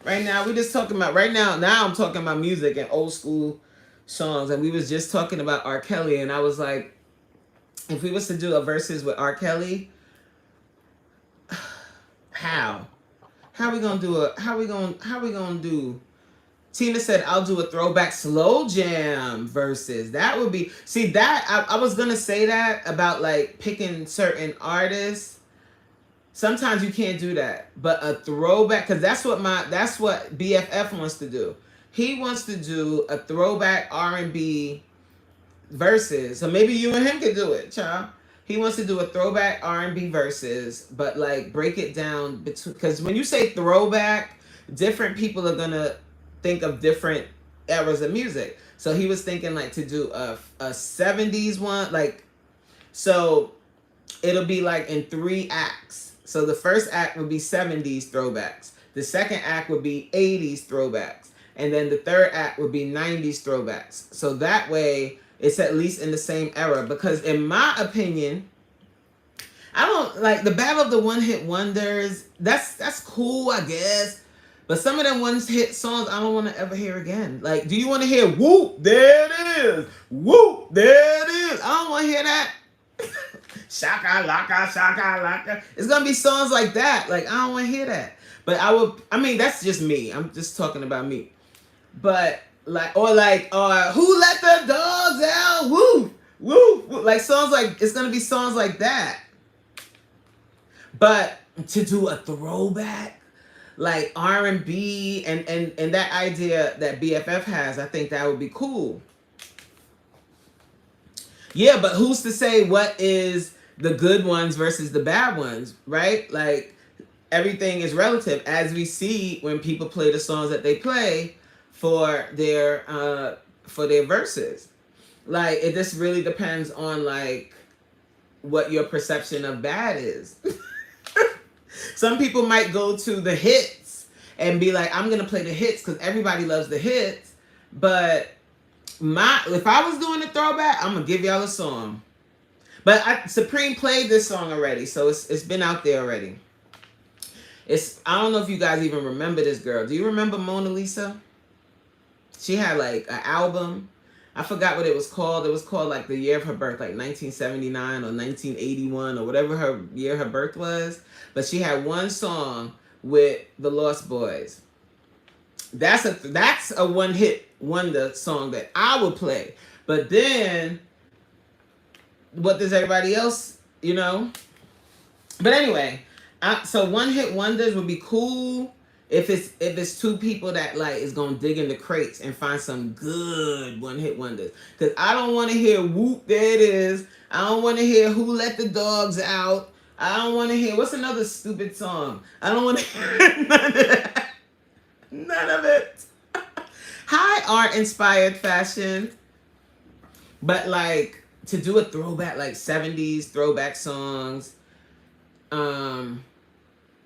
right now. We just talking about right now. Now I'm talking about music and old school songs, and we was just talking about R. Kelly, and I was like, if we was to do a verses with R. Kelly, how we gonna do it? How we gonna do? Tina said, I'll do a throwback slow jam versus. That would be, see that, I was gonna say that about like picking certain artists. Sometimes you can't do that, but a throwback, because that's what BFF wants to do. He wants to do a throwback R&B versus. So maybe you and him could do it, child. He wants to do a throwback R&B versus, but like break it down between, because when you say throwback, different people are gonna think of different eras of music. So he was thinking like to do a 70s one, like, so it'll be like in 3 acts. So the first act would be 70s throwbacks. The second act would be 80s throwbacks. And then the third act would be 90s throwbacks. So that way it's at least in the same era. Because in my opinion, I don't like the Battle of the One Hit Wonders. That's cool, I guess. But some of them one hit songs I don't want to ever hear again. Like, do you want to hear whoop, there it is. Whoop, there it is. I don't want to hear that. Shaka laka, shaka laka. It's gonna be songs like that. Like, I don't want to hear that. But I mean, that's just me. I'm just talking about me. But like, who let the dogs out? Woo, woo, woo. Like songs like, it's gonna be songs like that. But to do a throwback, like R&B and that idea that BFF has, I think that would be cool. Yeah, but who's to say what is the good ones versus the bad ones, right? Like everything is relative, as we see when people play the songs that they play for their verses. Like it just really depends on like what your perception of bad is. Some people might go to the hits and be like, I'm gonna play the hits because everybody loves the hits. But if I was doing a throwback, I'm gonna give y'all a song. But Supreme played this song already, so it's been out there already. I don't know if you guys even remember this girl. Do you remember Mona Lisa? She had like an album. I forgot what it was called. It was called like the year of her birth, like 1979 or 1981 or whatever her year her birth was. But she had one song with the Lost Boys. That's a one hit wonder song that I would play. But then, what does everybody else, But anyway, so one hit wonders would be cool. If it's two people that like is gonna dig in the crates and find some good one hit wonders. Cause I don't want to hear whoop, there it is. I don't want to hear who let the dogs out. I don't want to hear what's another stupid song. I don't want to hear none of that. None of it. Hi, art inspired fashion. But like to do a throwback, like 70s throwback songs, and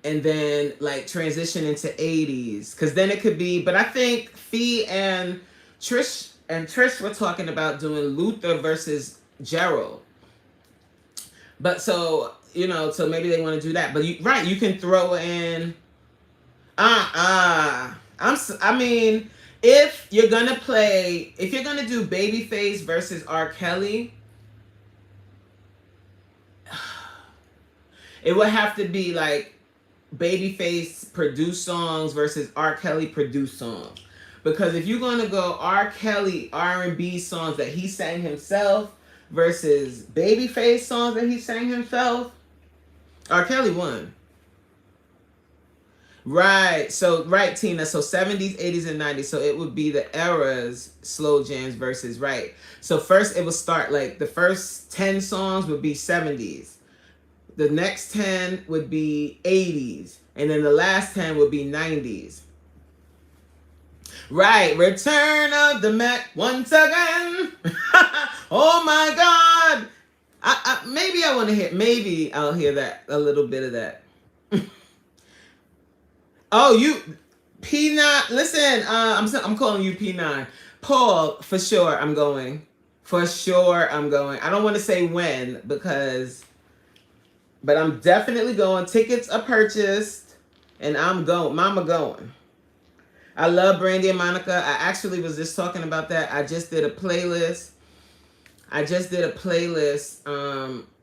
then like transition into 80s. Cause then it could be, but I think Fee and Trish were talking about doing Luther versus Gerald. But so, so maybe they want to do that. But you can throw in I mean, if you're gonna do Babyface versus R. Kelly, it would have to be like Babyface produced songs versus R. Kelly produced songs. Because if you're gonna go R. Kelly R&B songs that he sang himself versus Babyface songs that he sang himself, R. Kelly won. Right. So, right, Tina. So 70s, 80s, and 90s. So it would be the eras, slow jams versus, right. So first it would start like the first 10 songs would be 70s. The next 10 would be 80s. And then the last 10 would be 90s. Right. Return of the Mac once again. Oh my God. Maybe I want to hear, maybe I'll hear that, a little bit of that. Oh, you P9. Listen, I'm calling you P9. Paul, for sure I'm going. For sure I'm going. I don't want to say when but I'm definitely going. Tickets are purchased and I'm going. Mama going. I love Brandy and Monica. I actually was just talking about that. I just did a playlist.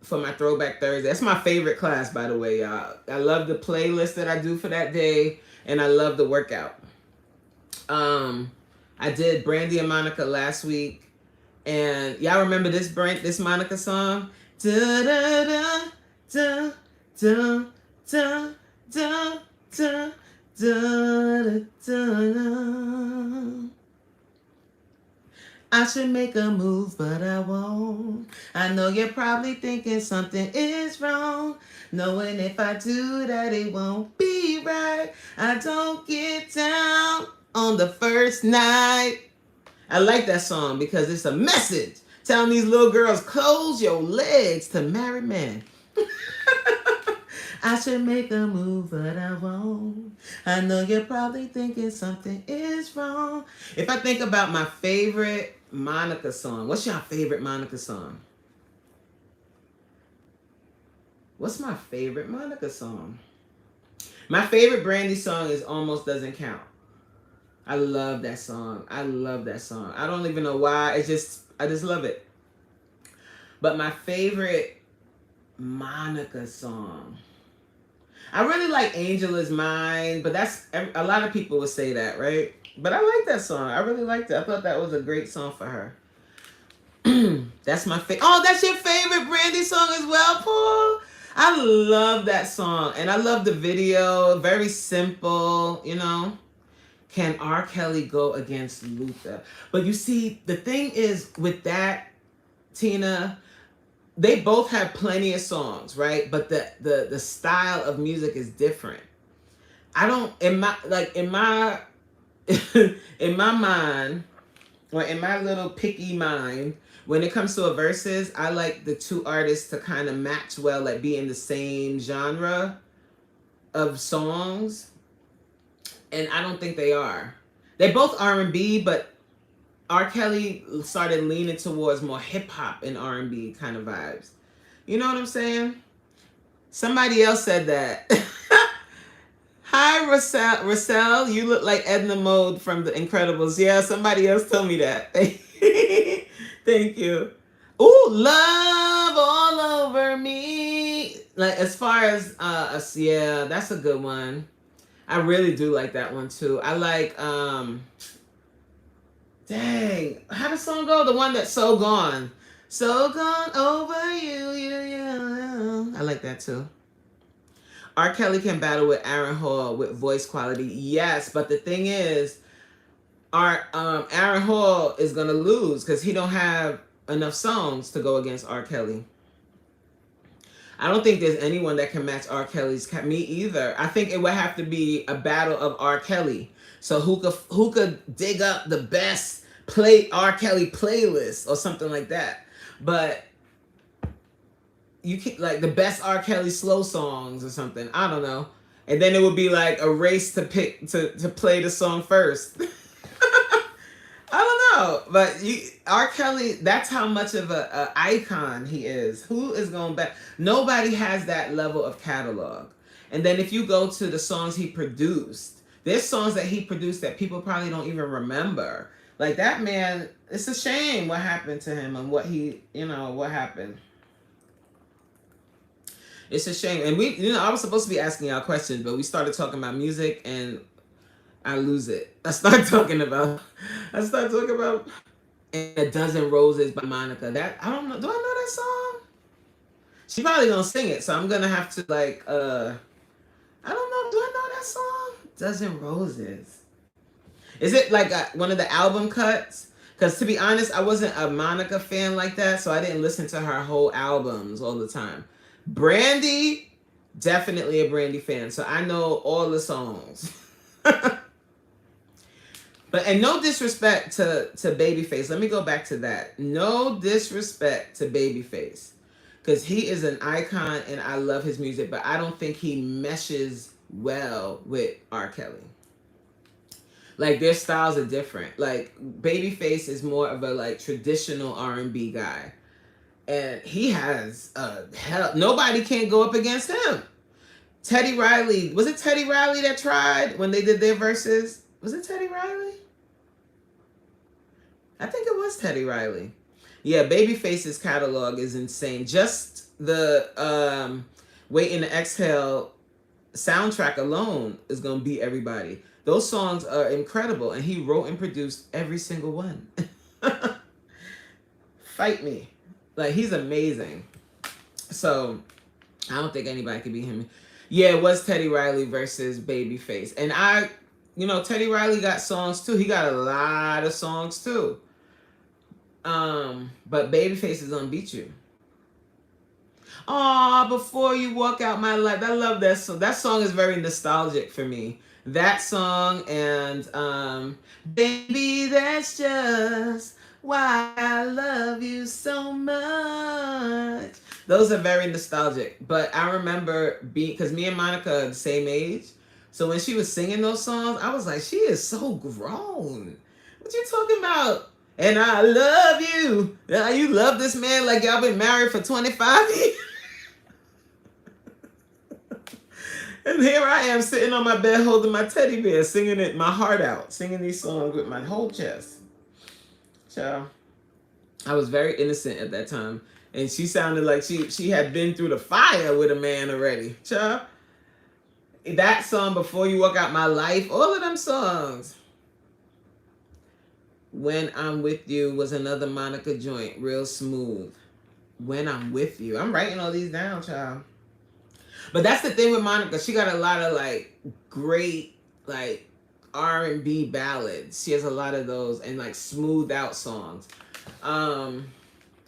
For my Throwback Thursday. That's my favorite class, by the way, y'all. I love the playlist that I do for that day, and I love the workout. I did Brandy and Monica last week, and y'all remember this Monica song? Da da da da da da da da da da da. I should make a move, but I won't. I know you're probably thinking something is wrong. Knowing if I do that, it won't be right. I don't get down on the first night. I like that song because it's a message telling these little girls, close your legs to married men. I should make a move, but I won't. I know you're probably thinking something is wrong. If I think about my favorite Monica song, what's your favorite Monica song? What's my favorite Monica song? My favorite Brandy song is Almost Doesn't Count. I love that song. I don't even know why. I just love it. But my favorite Monica song, I really like Angel Is Mine, but that's, a lot of people would say that, right? But I like that song. I really liked it. I thought that was a great song for her. That's my favorite. Oh, that's your favorite Brandy song as well, Paul? I love that song. And I love the video. Very simple, Can R. Kelly go against Luther? But you see, the thing is with that, Tina, they both have plenty of songs, right? But the style of music is different. I don't, in my in my mind, or in my little picky mind, when it comes to a verses, I like the two artists to kind of match well, like be in the same genre of songs. And I don't think they are. They're both R&B, but R. Kelly started leaning towards more hip hop and R&B kind of vibes. You know what I'm saying? Somebody else said that. Hi, Russell. You look like Edna Mode from The Incredibles. Yeah, somebody else told me that. Thank you. Ooh, love all over me. Like, as far as yeah, that's a good one. I really do like that one too. I like dang, how does the song go? The one that's So Gone. So gone over you. I like that too. R. Kelly can battle with Aaron Hall with voice quality. Yes, but the thing is, our Aaron Hall is gonna lose because he don't have enough songs to go against R. Kelly. I don't think there's anyone that can match R. Kelly's. Me either. I think it would have to be a battle of R. Kelly. So who could dig up the best play R. Kelly playlist or something like that. But you can like the best R. Kelly slow songs or something. I don't know. And then it would be like a race to pick to play the song first. I don't know, but R. Kelly, that's how much of a icon he is. Who is going back? Nobody has that level of catalog. And then if you go to the songs he produced, there's songs that he produced that people probably don't even remember. Like that man, it's a shame what happened to him and what he, what happened. It's a shame. And I was supposed to be asking y'all questions, but we started talking about music and I lose it. I start talking about And A Dozen Roses by Monica. That I don't know. Do I know that song? She probably gonna sing it, so I'm gonna have to I don't know. Do I know that song? Dozen Roses. Is it like one of the album cuts? Because to be honest, I wasn't a Monica fan like that, so I didn't listen to her whole albums all the time. Brandy, definitely a Brandy fan, so I know all the songs. And no disrespect to Babyface. Let me go back to that. No disrespect to Babyface. Because he is an icon and I love his music, but I don't think he meshes well with R. Kelly. Like their styles are different. Like Babyface is more of a traditional R&B guy. And he has nobody can go up against him. Teddy Riley. Was it Teddy Riley that tried when they did their verses? Was it Teddy Riley? I think it was Teddy Riley. Yeah, Babyface's catalog is insane. Just the Waiting to Exhale soundtrack alone is going to beat everybody. Those songs are incredible, and he wrote and produced every single one. Fight me. He's amazing. So, I don't think anybody could beat him. Yeah, it was Teddy Riley versus Babyface. And Teddy Riley got songs too. He got a lot of songs too. But Babyface is gonna beat you. Aw, Before You Walk Out My Life. I love that song. That song is very nostalgic for me. That song and Baby, That's Just Why I Love You So Much. Those are very nostalgic. But I remember because me and Monica are the same age. So when she was singing those songs, I was like, she is so grown. What you talking about? And I love you. You love this man like y'all been married for 25 years. And here I am sitting on my bed holding my teddy bear, singing it my heart out, singing these songs with my whole chest. Child, I was very innocent at that time. And she sounded like she had been through the fire with a man already. Child. That song, Before You Walk Out My Life, all of them songs. When I'm With You was another Monica joint, real smooth. When I'm With You. I'm writing all these down, child. But that's the thing with Monica. She got a lot of great R&B ballads. She has a lot of those and smoothed out songs.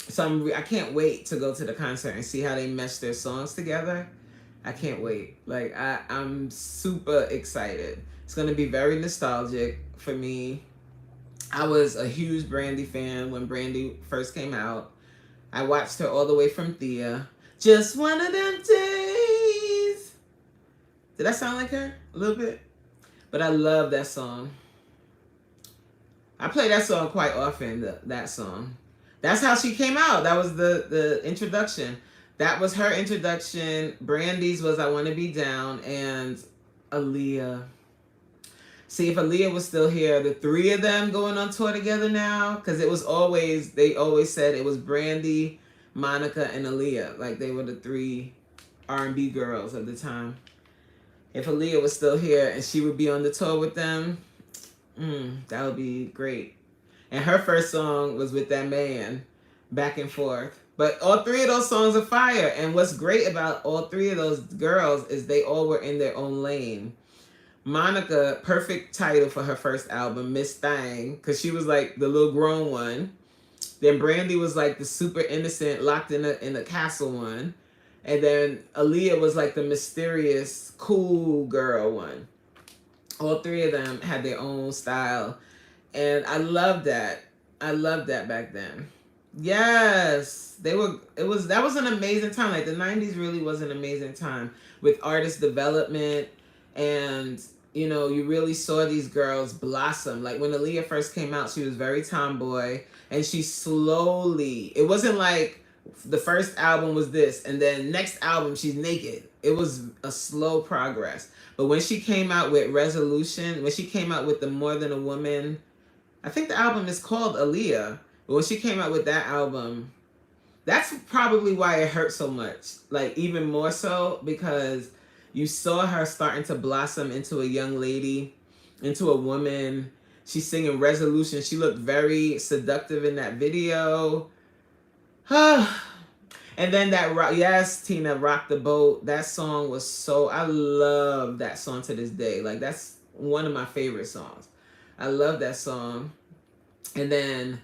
So I can't wait to go to the concert and see how they mesh their songs together. I can't wait. I'm super excited. It's going to be very nostalgic for me. I was a huge Brandy fan when Brandy first came out. I watched her all the way from Thea. Just one of them days. Did I sound like her? A little bit? But I love that song. I play that song quite often, that song. That's how she came out. That was the introduction. That was her introduction. Brandy's was I Want to Be Down, and Aaliyah. See, if Aaliyah was still here, the three of them going on tour together now, because they always said it was Brandy, Monica, and Aaliyah. They were the three R&B girls at the time. If Aaliyah was still here and she would be on the tour with them, that would be great. And her first song was with that man, Back and Forth. But all three of those songs are fire. And what's great about all three of those girls is they all were in their own lane. Monica, perfect title for her first album, Miss Thang, because she was like the little grown one. Then Brandy was like the super innocent, locked in a castle one. And then Aaliyah was like the mysterious, cool girl one. All three of them had their own style. And I love that. I loved that back then. Yes. That was an amazing time. Like the 90s really was an amazing time with artist development, and you really saw these girls blossom. Like when Aaliyah first came out, she was very tomboy, and she slowly, it wasn't like the first album was this and then next album she's naked. It was a slow progress. But when she came out with Resolution, when she came out with the More Than a Woman, I think the album is called Aaliyah. But when she came out with that album, that's probably why it hurt so much. Like even more so because you saw her starting to blossom into a young lady, into a woman. She's singing Resolution. She looked very seductive in that video. And then that rock, yes, Tina, Rock the Boat. That song was so, I love that song to this day. Like that's one of my favorite songs. I love that song. And then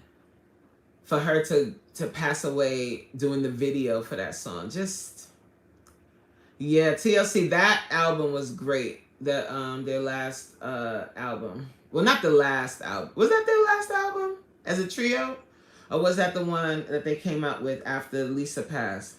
for her to pass away doing the video for that song, just, yeah, TLC, that album was great. Their last album. Well, not the last album. Was that their last album as a trio? Or was that the one that they came out with after Lisa passed?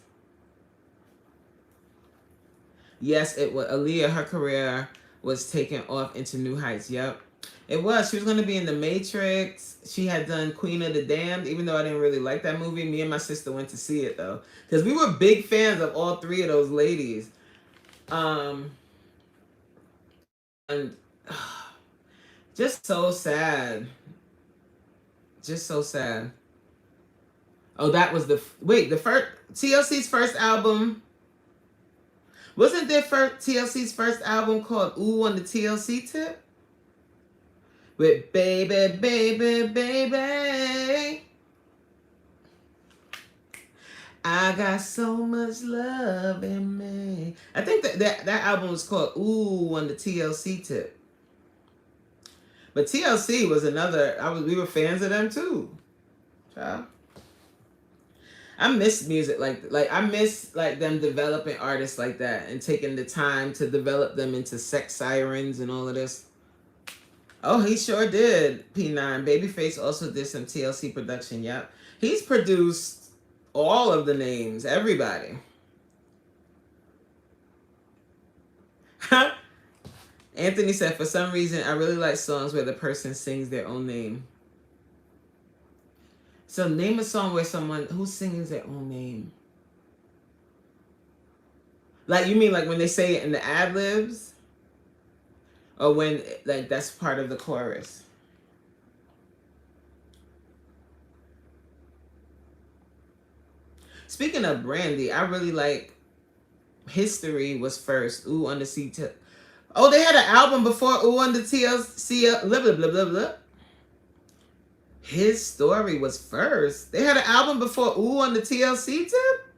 Yes, it was. Aaliyah, her career was taken off into new heights. Yep. It was. She was going to be in The Matrix. She had done Queen of the Damned, even though I didn't really like that movie. Me and my sister went to see it, though. Because we were big fans of all three of those ladies. And just so sad. Just so sad. Oh, that was the first TLC's first album. Wasn't their first TLC's first album called Ooh on the TLC Tip? With Baby, Baby, Baby, I got so much love in me. I think that album was called Ooh on the TLC Tip. But TLC was another, we were fans of them too. Child. I miss music like I miss like them developing artists like that and taking the time to develop them into sex sirens and all of this. Oh, he sure did. P9 Babyface also did some TLC production. Yep, he's produced all of the names, everybody. Anthony said, for some reason, I really like songs where the person sings their own name. So name a song where someone who sings their own name. Like, you mean like when they say it in the ad-libs? Or when, like, that's part of the chorus? Speaking of Brandy, I really like History was first. Ooh on the C. Oh, they had an album before Ooh on the TLC. Blah, blah, blah, blah, blah. His Story was first. They had an album before Ooh on the TLC Tip?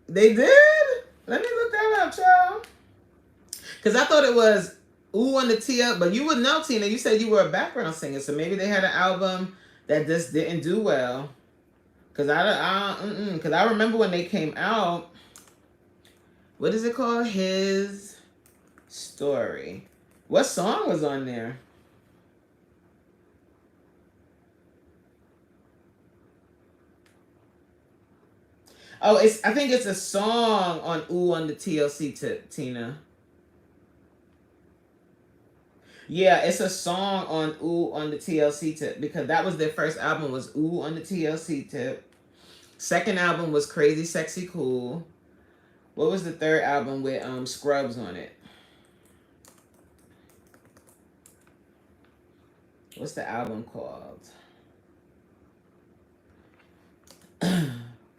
They did? Let me look that up, y'all. Because I thought it was Ooh on the TL, but you would know, Tina. You said you were a background singer, so maybe they had an album that just didn't do well. Because I remember when they came out, what is it called? His Story. What song was on there? Oh, I think it's a song on Ooh on the TLC Tip, Tina. Yeah, it's a song on Ooh on the TLC Tip because that was their first album was Ooh on the TLC Tip. Second album was Crazy Sexy Cool. What was the third album with Scrubs on it? What's the album called?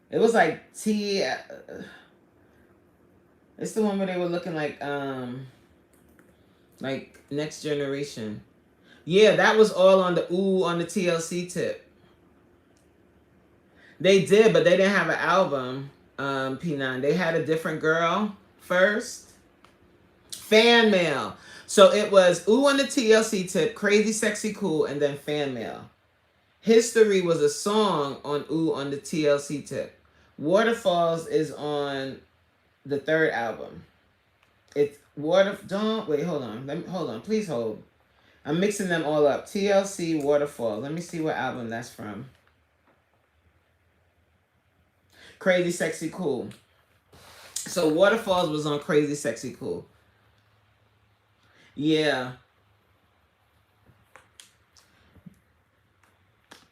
It was like it's the one where they were looking like Next Generation. Yeah, that was all on the Ooh on the TLC Tip. They did, but they didn't have an album. P9. They had a different girl first. Fan mail. So it was Ooh on the TLC tip, Crazy Sexy Cool, and then Fan mail. History was a song on Ooh on the TLC tip. Waterfalls is on the third album. It's don't wait, hold on. Hold on, please hold. I'm mixing them all up. TLC Waterfalls. Let me see what album that's from. Crazy Sexy Cool. So Waterfalls was on Crazy Sexy Cool. Yeah.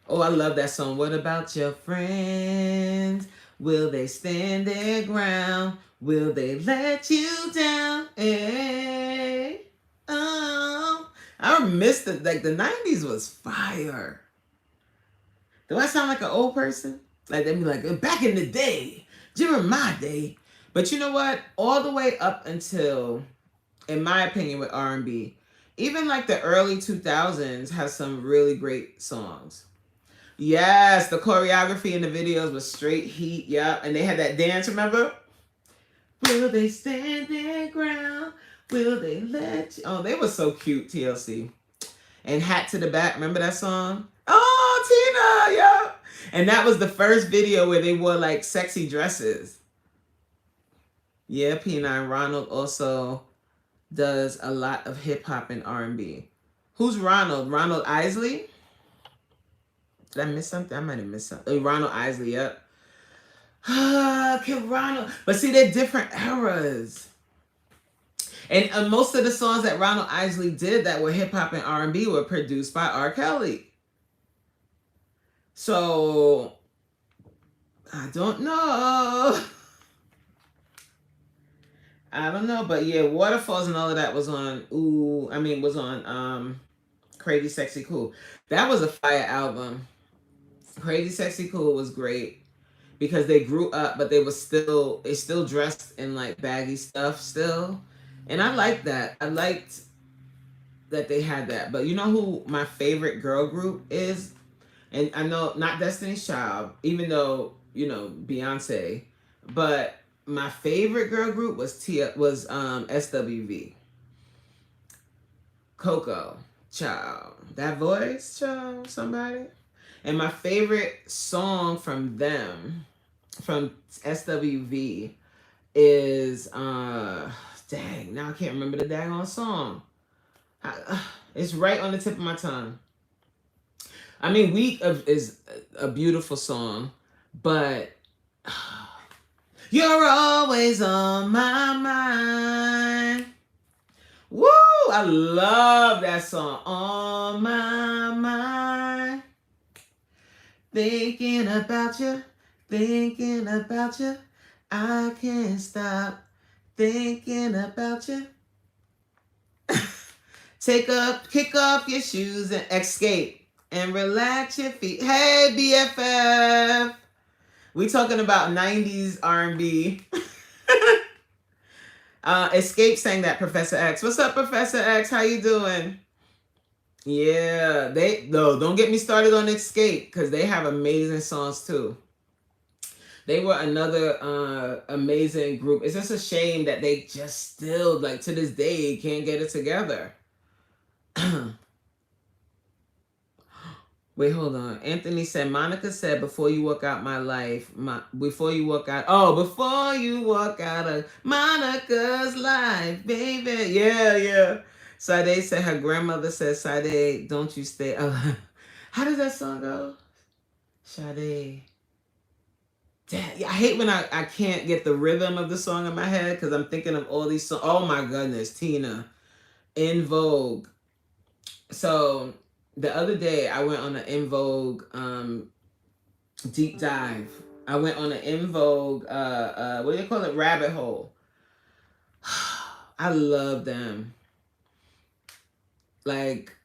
Oh, I love that song. What about your friends? Will they stand their ground? Will they let you down? Hey. Oh. I missed it. Like, the 90s was fire. Do I sound like an old person? Like, they'd be like, back in the day. During my day. But you know what? All the way up until, in my opinion, with R&B, even like the early 2000s has some really great songs. Yes, the choreography in the videos was straight heat. Yeah, and they had that dance, remember? Will they stand their ground? Will they let you? Oh, they were so cute, TLC. And Hat to the Back, remember that song? Oh, Tina, yeah. And that was the first video where they wore like sexy dresses. Yeah, P9. Ronald also does a lot of hip hop and R&B. Who's Ronald? Ronald Isley? Did I miss something? I might have missed something. Ronald Isley, yep. Kid Ronald. But see, they're different eras. And most of the songs that Ronald Isley did that were hip hop and R&B were produced by R. Kelly. So, I don't know. I don't know. But yeah, Waterfalls and all of that was on, was on Crazy Sexy Cool. That was a fire album. Crazy Sexy Cool was great because they grew up, but they still dressed in like baggy stuff still. And I liked that. I liked that they had that. But you know who my favorite girl group is? And I know not Destiny's Child, even though, Beyonce, but my favorite girl group was SWV. Coco, child. That voice, child, somebody. And my favorite song from them, from SWV, is dang, now I can't remember the daggone song. It's right on the tip of my tongue. I mean, Weak is a beautiful song, but you're always on my mind. Woo! I love that song. On my mind. Thinking about you. I can't stop thinking about you. Kick off your shoes and escape and relax your feet. Hey, BFF. We talking about 90s R&B. Escape sang that, Professor X. What's up, Professor X? How you doing? Yeah, don't get me started on Escape because they have amazing songs too. They were another amazing group. It's just a shame that they just still, like, to this day, can't get it together. Wait, hold on. Anthony said, Monica said, before you walk out my life, before you walk out of Monica's life, baby. Yeah. Sade said, her grandmother said, Sade, don't you stay. How does that song go? Sade. Damn, I hate when I can't get the rhythm of the song in my head because I'm thinking of all these songs. Oh my goodness, Tina. In Vogue. So the other day I went on an In Vogue deep dive. I went on an In Vogue, what do you call it? Rabbit hole. I love them. Like,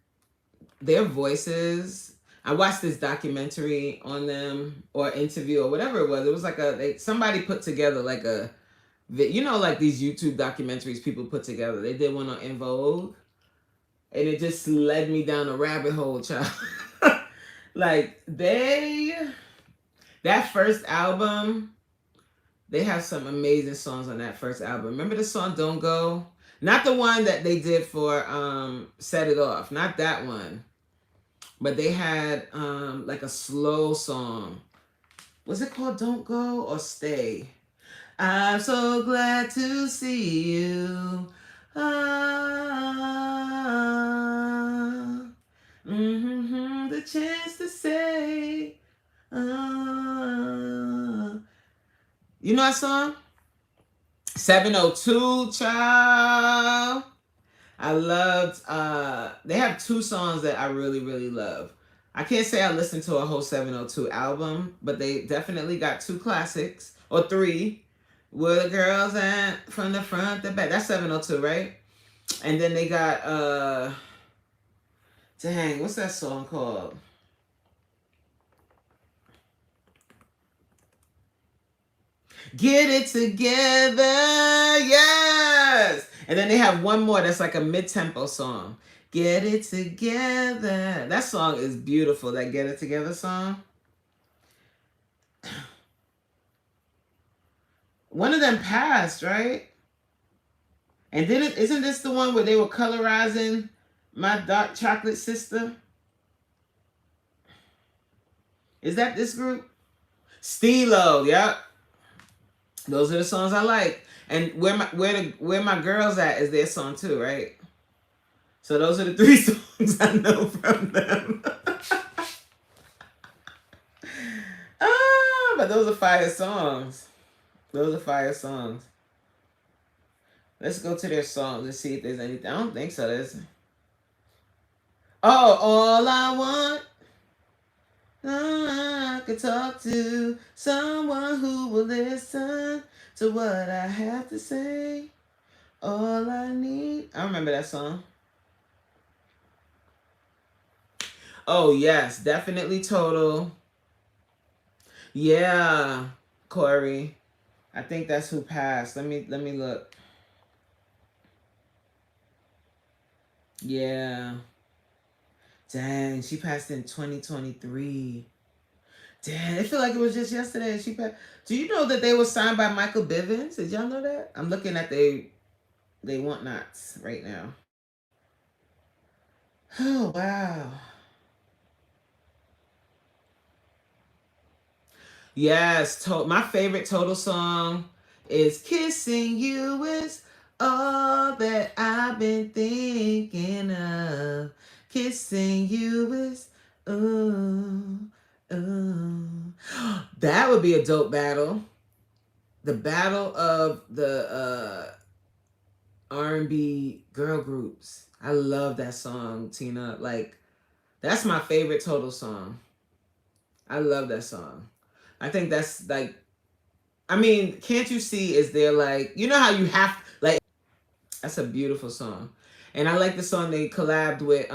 their voices. I watched this documentary on them or interview or whatever it was. It was like somebody put together like like these YouTube documentaries people put together. They did one on In Vogue. And it just led me down a rabbit hole, child. Like, That first album, they have some amazing songs on that first album. Remember the song Don't Go? Not the one that they did for Set It Off. Not that one. But they had like a slow song. Was it called Don't Go or Stay? I'm so glad to see you. Ah, the chance to say. Ah. You know that song? 702, child. I loved, they have two songs that I really, really love. I can't say I listened to a whole 702 album, but they definitely got two classics, or three. Where the girls at from the front to back. That's 702, right? And then they got, dang, what's that song called? Get It Together, yes! And then they have one more that's like a mid-tempo song. Get It Together. That song is beautiful, that Get It Together song. One of them passed, right? And isn't this the one where they were colorizing My Dark Chocolate Sister? Is that this group? Stilo, yep. Those are the songs I like. And Where My Girls At is their song too, right? So those are the three songs I know from them. But those are fire songs. Those are fire songs. Let's go to their songs and see if there's anything. I don't think so. All I want. I could talk to someone who will listen to what I have to say. All I need. I remember that song. Oh yes, definitely Total. Yeah, Corey. I think that's who passed. Let me look. Yeah. Dang, she passed in 2023. Damn, it feel like it was just yesterday. She passed. Do you know that they were signed by Michael Bivins? Did y'all know that? I'm looking at they want nots right now. Oh wow. Yes, my favorite Total song is Kissing You Is All That I've Been Thinking of. Kissing You is, ooh, ooh. That would be a dope battle. The battle of the R&B girl groups. I love that song, Tina. Like, that's my favorite Total song. I love that song. I think that's like, I mean, Can't You See is there like, you know how you have, like, that's a beautiful song. And I like the song they collabed with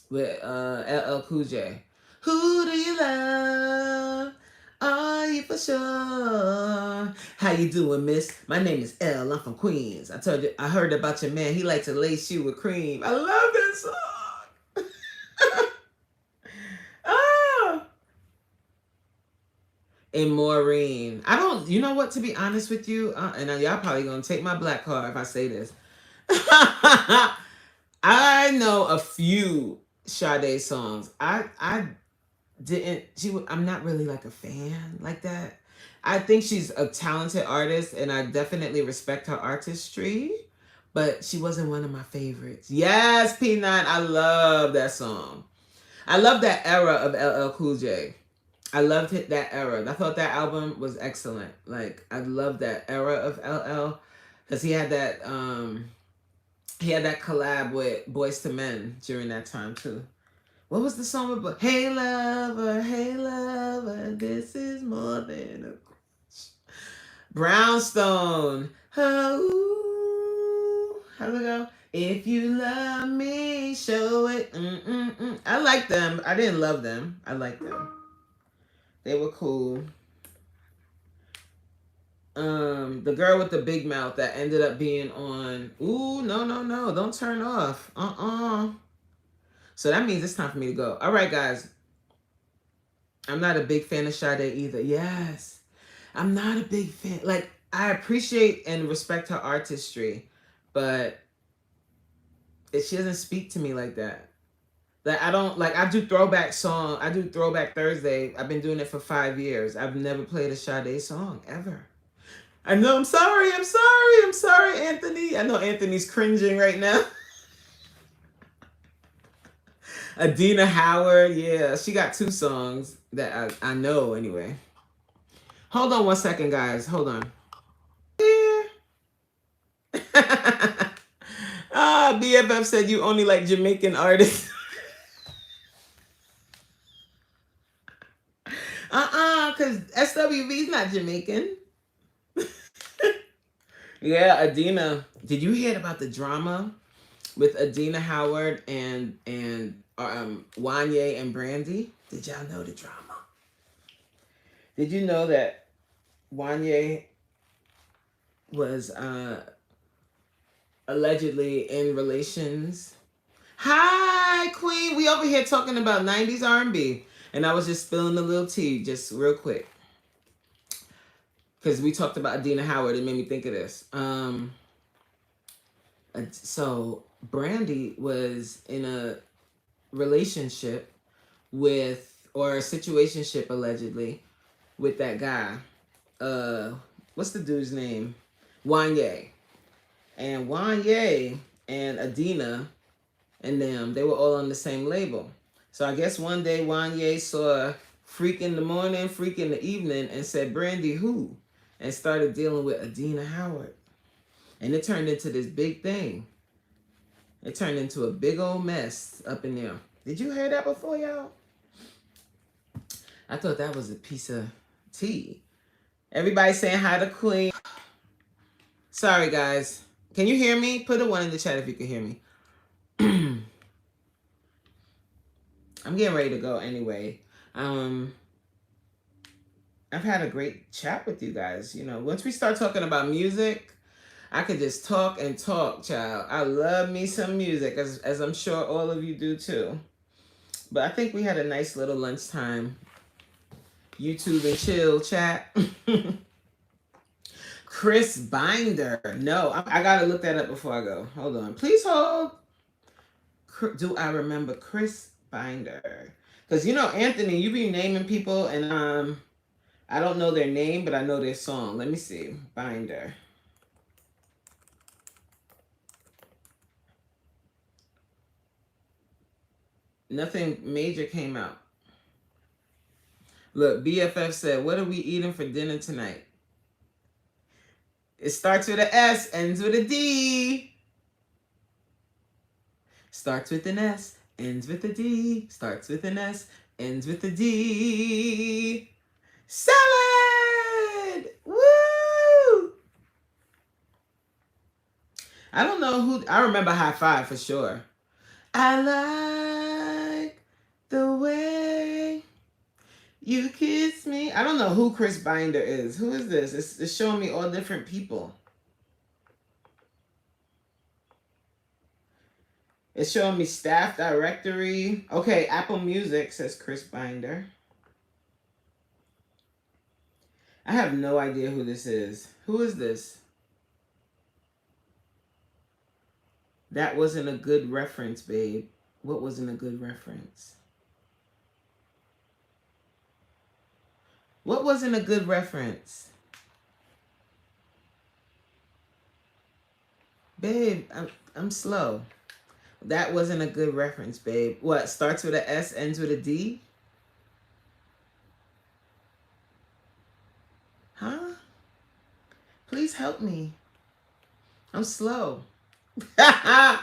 LL Cool J. Who do you love? Are you for sure? How you doing, miss? My name is L. I'm from Queens. I told you, I heard about your man. He likes to lace you with cream. I love that song. Oh. And Maureen. I don't, you know what, to be honest with you, and y'all probably gonna take my black card if I say this. I know a few Sade songs. I didn't, I'm not really like a fan like that. I think she's a talented artist and I definitely respect her artistry, but she wasn't one of my favorites. Yes, P9, I love that song. I love that era of LL Cool J. I loved that era. I thought that album was excellent. Like, I love that era of LL because he had that collab with Boyz II Men during that time too. What was the song about? Hey lover, this is more than a crush. Brownstone. Oh, how's it go? If you love me, show it. I like them. I didn't love them. I like them. They were cool. The girl with the big mouth that ended up being on. Ooh, no. Don't turn off. So that means it's time for me to go. All right, guys. I'm not a big fan of Sade either. Yes. I'm not a big fan. Like, I appreciate and respect her artistry, but she doesn't speak to me like that. Like, I don't, like, I do throwback song. I do Throwback Thursday. I've been doing it for 5 years. I've never played a Sade song, ever. I know, I'm sorry, Anthony. I know Anthony's cringing right now. Adina Howard, yeah. She got 2 songs that I know anyway. Hold on 1 second, guys. Hold on. Yeah. BFF said you only like Jamaican artists. Because SWV's not Jamaican. Yeah, Adina. Did you hear about the drama with Adina Howard and Wanye and Brandy? Did y'all know the drama? Did you know that Wanye was allegedly in relations? Hi, Queen. We over here talking about 90s R&B. And I was just spilling a little tea, just real quick. Because we talked about Adina Howard. It made me think of this. So Brandy was in a relationship with, or a situationship allegedly, with that guy. What's the dude's name? Wanye. And Wanye and Adina and them, they were all on the same label. So I guess one day Wanye saw Freak in the morning, Freak in the evening, and said, Brandy who? And started dealing with Adina Howard. And it turned into this big thing. It turned into a big old mess up in there. Did you hear that before, y'all? I thought that was a piece of tea. Everybody saying hi to Queen. Sorry, guys. Can you hear me? Put a 1 in the chat if you can hear me. I'm getting ready to go anyway. I've had a great chat with you guys. You know, once we start talking about music, I could just talk and talk, child. I love me some music, as I'm sure all of you do too. But I think we had a nice little lunchtime YouTube and chill chat. Chris Binder. No, I gotta look that up before I go. Hold on. Please hold. Do I remember Chris Binder? Because, you know, Anthony, you be naming people and I don't know their name, but I know their song. Let me see. Binder. Nothing major came out. Look, BFF said, what are we eating for dinner tonight? It starts with an S, ends with a D. Starts with an S, ends with a D. Starts with an S, ends with a D. Salad! Woo! I don't know who. I remember High Five for sure. I like the way you kiss me. I don't know who Chris Binder is. Who is this? It's showing me all different people. It's showing me staff directory. Okay, Apple Music says Chris Binder. I have no idea who this is. Who is this? That wasn't a good reference, babe. What wasn't a good reference? What wasn't a good reference? Babe, I'm slow. That wasn't a good reference, babe. What, starts with an S, ends with a D? Huh? Please help me. I'm slow. I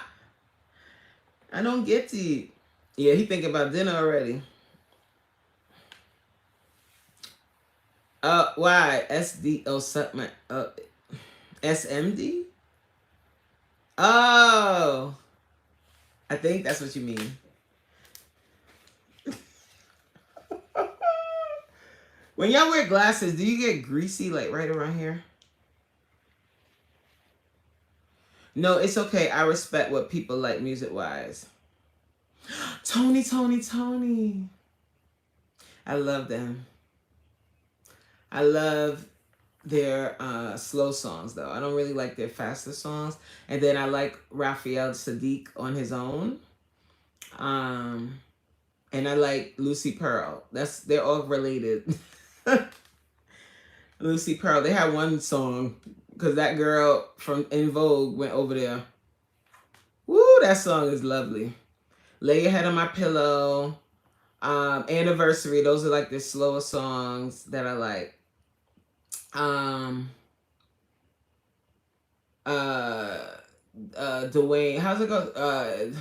don't get to eat. Yeah, he thinking about dinner already. Why? SD, oh, something, SMD? Oh, I think that's what you mean. When y'all wear glasses, do you get greasy like right around here? No, it's okay. I respect what people like music-wise. Tony. I love them. I love their slow songs though. I don't really like their faster songs. And then I like Raphael Sadiq on his own. Um, and I like Lucy Pearl. They're all related. Lucy Pearl. They had one song because that girl from In Vogue went over there. Woo, that song is lovely. Lay Your Head on My Pillow. Anniversary. Those are like the slower songs that I like. Dwayne, how's it go?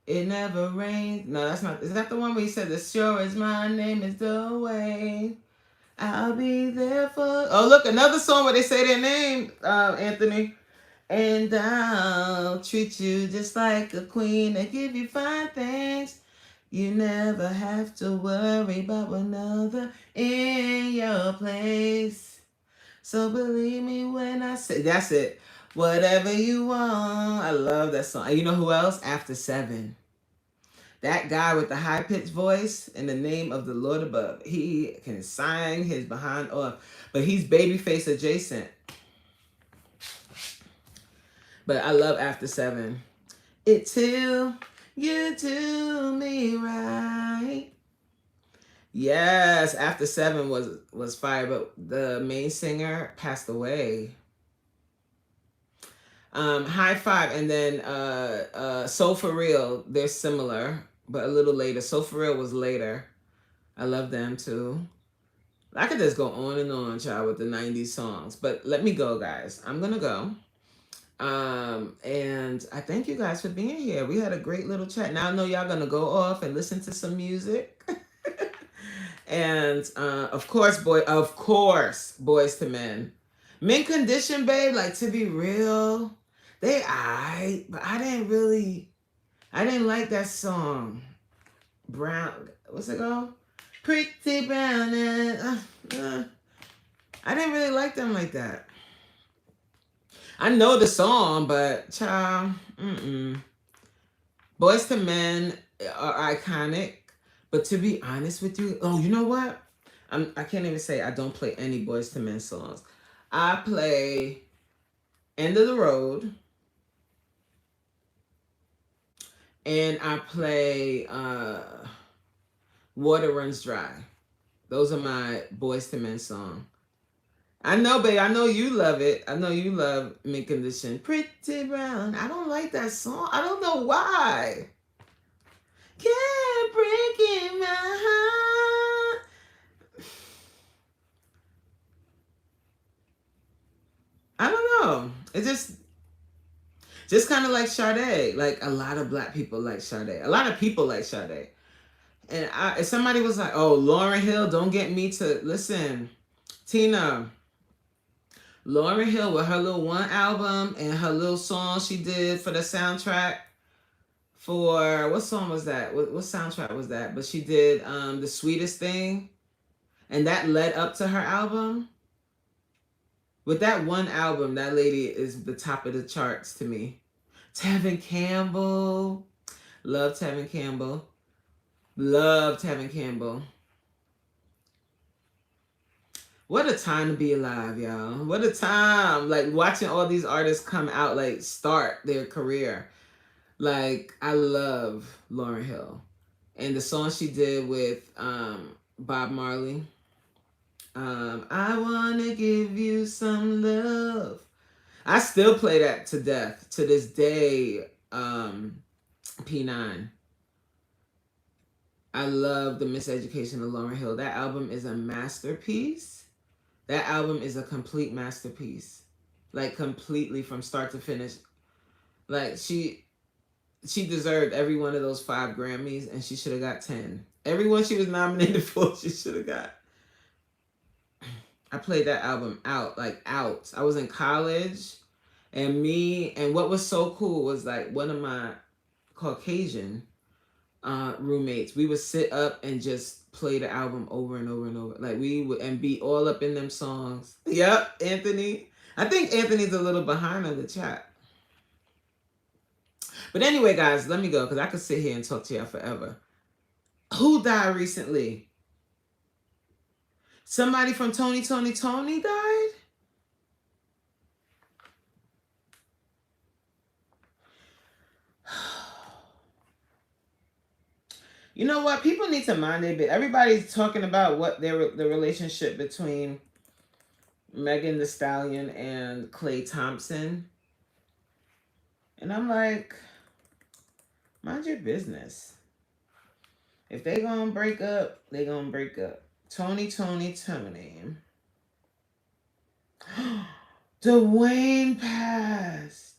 It never rains. No, that's not. Is that the one where he said, "The sure as my name is Dwayne, I'll be there for." Oh, look, another song where they say their name, Anthony. And I'll treat you just like a queen and give you fine things. You never have to worry about another in your place. So believe me when I say, that's it. Whatever you want. I love that song. And you know who else? After Seven. That guy with the high-pitched voice, in the name of the Lord above. He can sign his behind off. But he's babyface adjacent. But I love After Seven. It till you do me right. Yes, After Seven was fire, but the main singer passed away. High Five, and then So For Real, they're similar, but a little later. So For Real was later. I love them too. I could just go on and on, child, with the 90s songs. But let me go, guys. I'm gonna go. And I thank you guys for being here. We had a great little chat. Now I know y'all gonna go off and listen to some music. And of course, Boys to Men. Mint Condition, babe, like, to be real, but I didn't like that song. Brown, what's it called? Pretty brown and I didn't really like them like that. I know the song, but child, Boys to Men are iconic. But to be honest with you, oh, you know what? I can't even say I don't play any Boys to Men songs. I play End of the Road, and I play Water Runs Dry. Those are my Boys to Men songs. I know, babe. I know you love it. I know you love Mint Condition. Pretty Brown. I don't like that song. I don't know why. Can't break in my heart. I don't know. It just kind of like Sade. Like, a lot of black people like Sade. A lot of people like Sade. And if somebody was like, "Oh, Lauryn Hill, don't get me to listen." Tina, Lauryn Hill with her little one album and her little song she did for the soundtrack for, what song was that? What soundtrack was that? But she did The Sweetest Thing, and that led up to her album. With that one album, that lady is the top of the charts to me. Tevin Campbell. Love Tevin Campbell. Love Tevin Campbell. What a time to be alive, y'all. What a time. Like, watching all these artists come out, like, start their career. Like, I love Lauryn Hill. And the song she did with Bob Marley. I want to give you some love. I still play that to death. To this day, P9. I love The Miseducation of Lauryn Hill. That album is a masterpiece. That album is a complete masterpiece. Like, completely from start to finish. Like, she deserved every one of those 5 Grammys, and she should have got 10. Every one she was nominated for, she should have got. I played that album out. I was in college, and what was so cool was, like, one of my Caucasian roommates, we would sit up and just play the album over and over and over. Like, we would, and be all up in them songs. Yep, Anthony. I think Anthony's a little behind on the chat. But anyway, guys, let me go, because I could sit here and talk to y'all forever. Who died recently? Somebody from Tony died? You know what? People need to mind their bit. Everybody's talking about what the relationship between Megan Thee Stallion and Klay Thompson. And I'm like, mind your business. If they gonna break up, they gonna break up. Tony. Dwayne passed.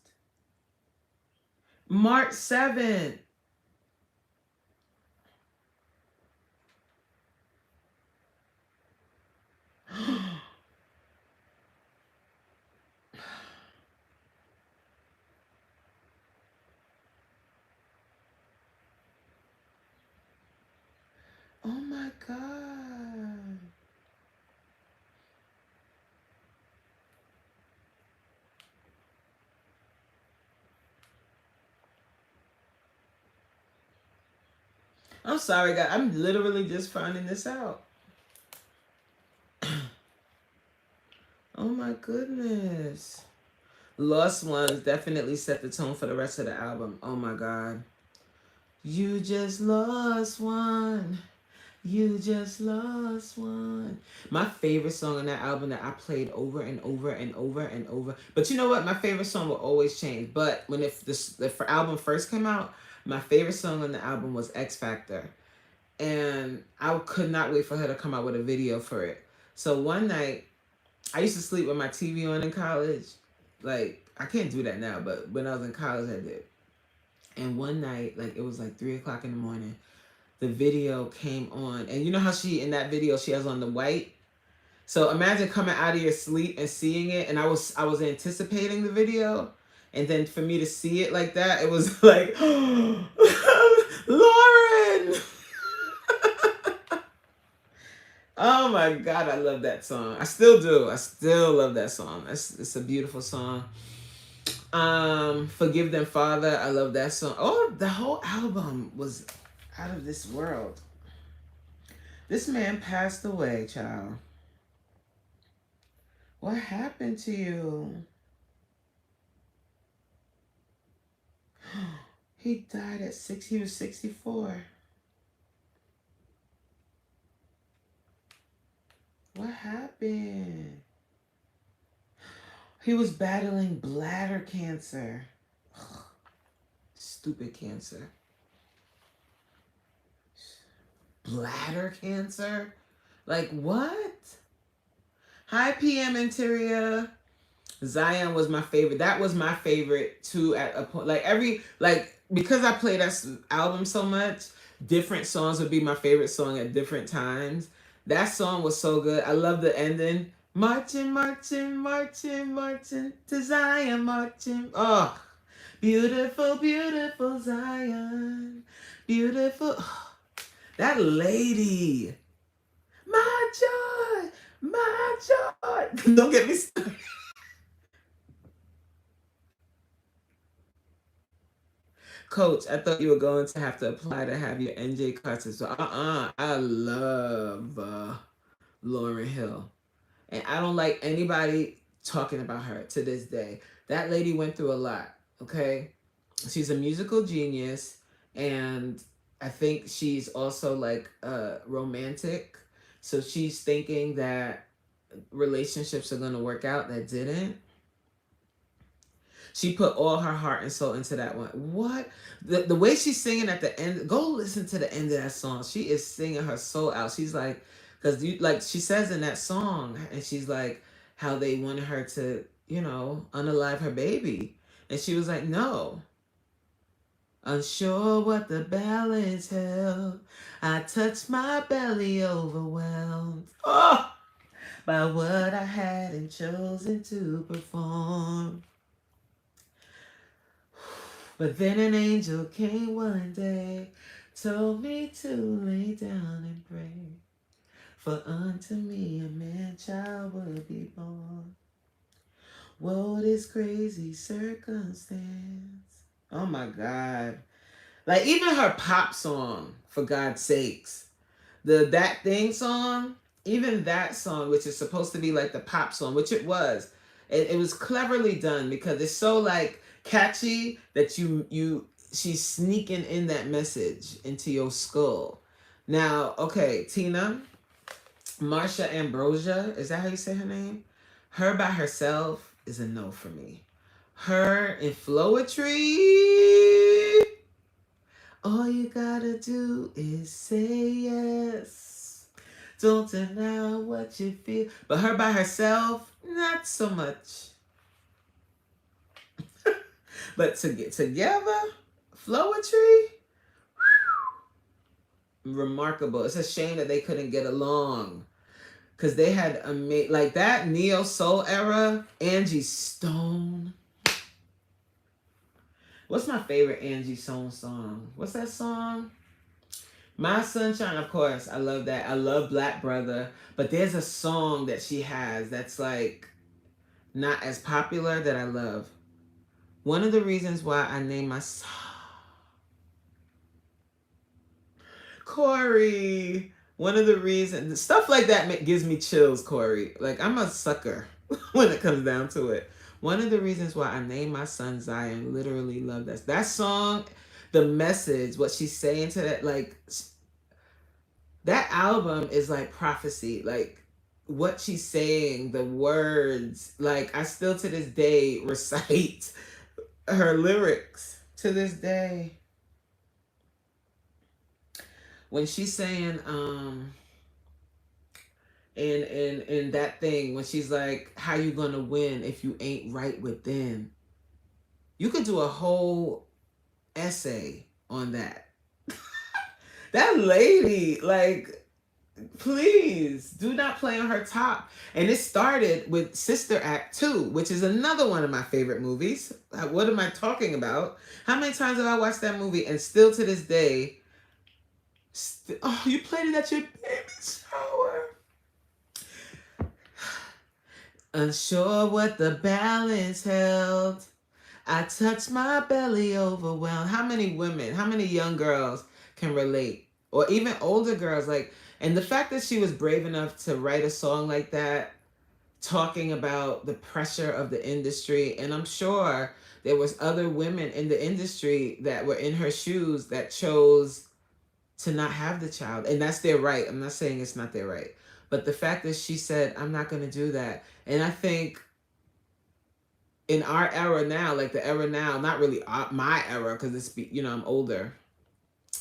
March 7th. Oh my God. I'm sorry, guys. I'm literally just finding this out. Oh my goodness. Lost Ones definitely set the tone for the rest of the album. Oh my God. You just lost one. You just lost one. My favorite song on that album that I played over and over and over and over. But you know what? My favorite song will always change. But when the album first came out, my favorite song on the album was X Factor. And I could not wait for her to come out with a video for it. So one night, I used to sleep with my TV on in college. Like, I can't do that now, but when I was in college, I did. And one night, like, it was like 3 o'clock in the morning, the video came on. And you know how in that video, she has on the white? So imagine coming out of your sleep and seeing it. And I was anticipating the video. And then for me to see it like that, it was like, Lauren! Oh my God, I love that song. I still do. I still love that song. It's a beautiful song. Forgive Them, Father. I love that song. Oh, the whole album was out of this world. This man passed away, child. What happened to you? He died at 6. He was 64. What happened? He was battling bladder cancer. Stupid cancer. Bladder cancer? Like what? Hi, PM Interior. Zion was my favorite. That was my favorite too at a point. Because I played that album so much, different songs would be my favorite song at different times. That song was so good. I love the ending. Marching, marching, marching, marching to Zion, marching. Oh, beautiful, beautiful Zion. Beautiful. Oh, that lady. My joy, my joy. Don't get me started. Coach, I thought you were going to have to apply to have your NJ classes. So, I love Lauryn Hill. And I don't like anybody talking about her to this day. That lady went through a lot, okay? She's a musical genius, and I think she's also like romantic. So she's thinking that relationships are going to work out that didn't. She put all her heart and soul into that one. What? The way she's singing at the end, go listen to the end of that song. She is singing her soul out. She's like, because she says in that song, and she's like, how they wanted her to, unalive her baby. And she was like, no. Unsure what the balance held, I touched my belly overwhelmed. Oh! By what I hadn't chosen to perform. But then an angel came one day, told me to lay down and pray. For unto me a man-child will be born. Woe, this crazy circumstance. Oh my God. Like even her pop song, for God's sakes, That Thing song, even that song, which is supposed to be like the pop song, which it was, it was cleverly done because it's so like catchy that she's sneaking in that message into your skull. Now, okay, Tina, Marsha Ambrosia, is that how you say her name? Her by herself is a no for me. Her in Flowetry, all you gotta do is say yes. Don't deny what you feel. But her by herself, not so much. But to get together, Flowetry, remarkable. It's a shame that they couldn't get along. Because they had like that neo soul era, Angie Stone. What's my favorite Angie Stone song? What's that song? My Sunshine, of course. I love that. I love Black Brother. But there's a song that she has that's like not as popular that I love. One of the reasons why I named my son Corey. One of the reasons, stuff like that gives me chills, Corey. Like, I'm a sucker when it comes down to it. One of the reasons why I named my son Zion, literally love that. That song, the message, what she's saying to that, like, that album is like prophecy. Like, what she's saying, the words, like, I still to this day recite her lyrics to this day. When she's saying, in That Thing, when she's like, how you gonna win if you ain't right within? You could do a whole essay on that. That lady, like, please do not play on her top. And it started with Sister Act 2, which is another one of my favorite movies. What am I talking about? How many times have I watched that movie and still to this day, oh, you played it at your baby shower. Unsure what the balance held, I touched my belly overwhelmed. How many women, how many young girls can relate? Or even older girls, like, and the fact that she was brave enough to write a song like that, talking about the pressure of the industry, and I'm sure there was other women in the industry that were in her shoes that chose to not have the child, and that's their right. I'm not saying it's not their right, but the fact that she said, I'm not going to do that. And I think in our era now, like the era now, not really my era, because it's, I'm older,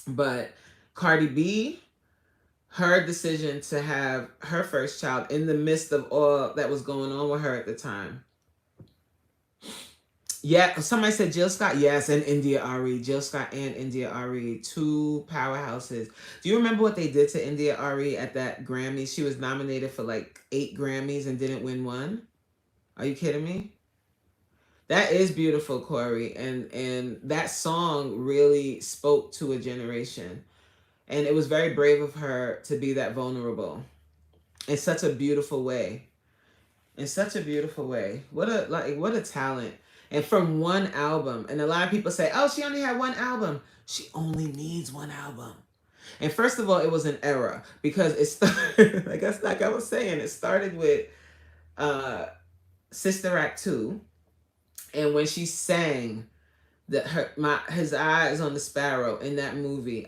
but Cardi B, her decision to have her first child in the midst of all that was going on with her at the time. Yeah, somebody said Jill Scott. Yes, and India Ari. Jill Scott and India Ari, two powerhouses. Do you remember what they did to India Ari at that Grammy? She was nominated for like 8 Grammys and didn't win one. Are you kidding me? That is beautiful, Corey. And that song really spoke to a generation. And it was very brave of her to be that vulnerable in such a beautiful way. In such a beautiful way. What a talent. And from one album. And a lot of people say, oh, she only had one album. She only needs one album. And first of all, it was an era. Because it started, like I was saying, it started with Sister Act 2. And when she sang his eyes on the sparrow in that movie,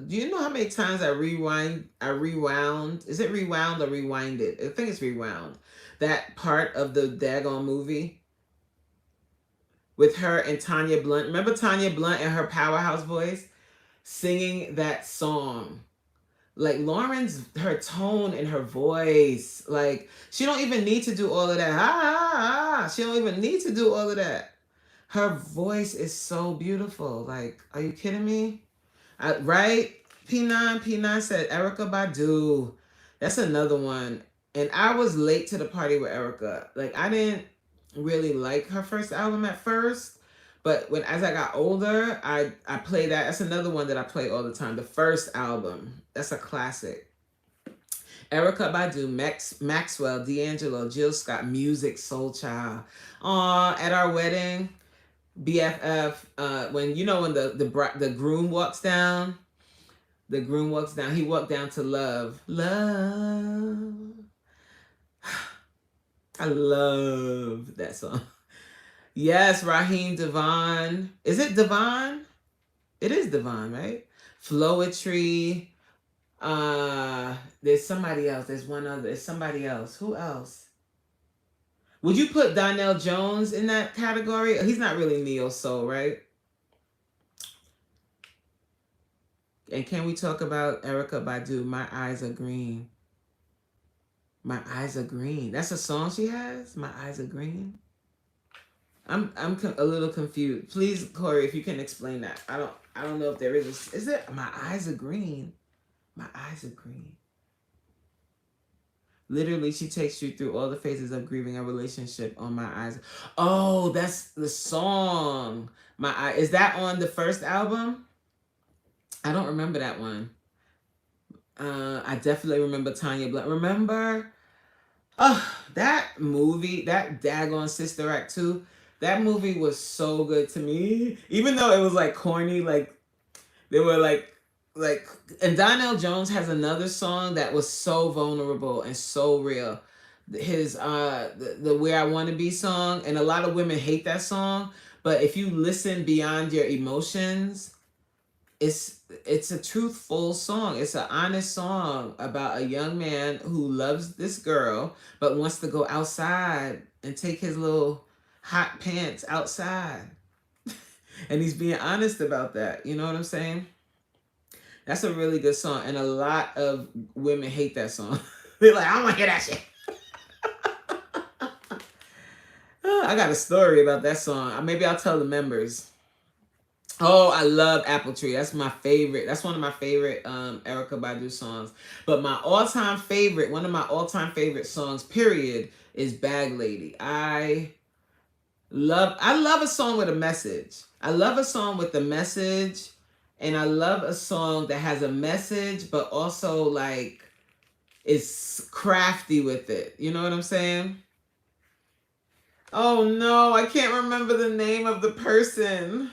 do you know how many times I rewound? Is it rewound or rewinded? I think it's rewound. That part of the daggone movie with her and Tanya Blunt. Remember Tanya Blunt and her powerhouse voice singing that song? Like Lauren's, her tone and her voice, like she don't even need to do all of that. She don't even need to do all of that. Her voice is so beautiful. Like, are you kidding me? Right? P9 said Erykah Badu. That's another one. And I was late to the party with Erykah. Like, I didn't really like her first album at first, but as I got older, I play that. That's another one that I play all the time. The first album. That's a classic. Erykah Badu, Maxwell, D'Angelo, Jill Scott, Music Soul Child. Aw, at our wedding, BFF. When when the groom walks down, he walked down to love, love. I love that song. Yes, Raheem Devon. Is it Devon? It is Devon, right? Floetry. There's somebody else. There's one other. There's somebody else. Who else? Would you put Donnell Jones in that category? He's not really neo soul, right? And can we talk about Erykah Badu? My eyes are green. My eyes are green. That's a song she has. My eyes are green. I'm a little confused. Please, Corey, if you can explain that. I don't know if there is. Is it my eyes are green? My eyes are green. Literally, she takes you through all the phases of grieving a relationship on My Eyes. Oh, that's the song. My Eye. Is that on the first album? I don't remember that one. I definitely remember Tanya Black. Remember? Oh, that movie, that daggone Sister Act 2, that movie was so good to me. Even though it was like corny, like they were like and Donnell Jones has another song that was so vulnerable and so real. His the Where I Wanna Be song, and a lot of women hate that song, but if you listen beyond your emotions, it's a truthful song. It's an honest song about a young man who loves this girl but wants to go outside and take his little hot pants outside. And he's being honest about that. You know what I'm saying? That's a really good song, and a lot of women hate that song. They're like, I don't want to hear that shit. I got a story about that song. Maybe I'll tell the members. Oh, I love Apple Tree. That's my favorite. That's one of my favorite Erykah Badu songs. But my all-time favorite, one of my all-time favorite songs, period, is Bag Lady. I love a song with a message. I love a song with a message, and I love a song that has a message, but also like is crafty with it. You know what I'm saying? Oh no, I can't remember the name of the person.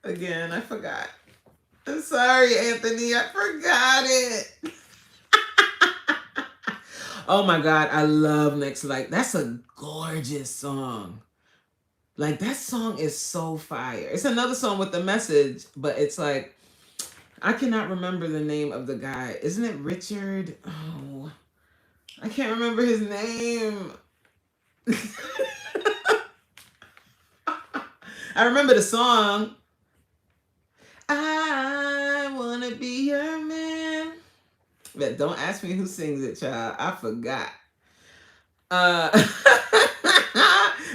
Again, I forgot. I'm sorry, Anthony. I forgot it. Oh my God, I love Next Light. That's a gorgeous song. Like, that song is so fire. It's another song with the message, but it's like, I cannot remember the name of the guy. Isn't it Richard? Oh, I can't remember his name. I remember the song. I wanna be your man. But don't ask me who sings it, child. I forgot.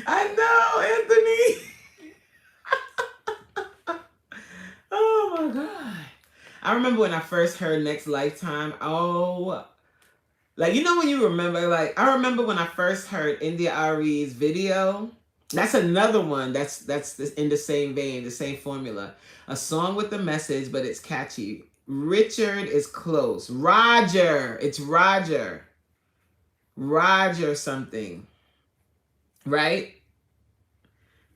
I know, Anthony. Oh my God. I remember when I first heard Next Lifetime. Oh, like, you know when you remember, like, I remember when I first heard India Ari's video. That's another one that's in the same vein, the same formula. A song with a message, but it's catchy. Richard is close. Roger. It's Roger. Roger something. Right?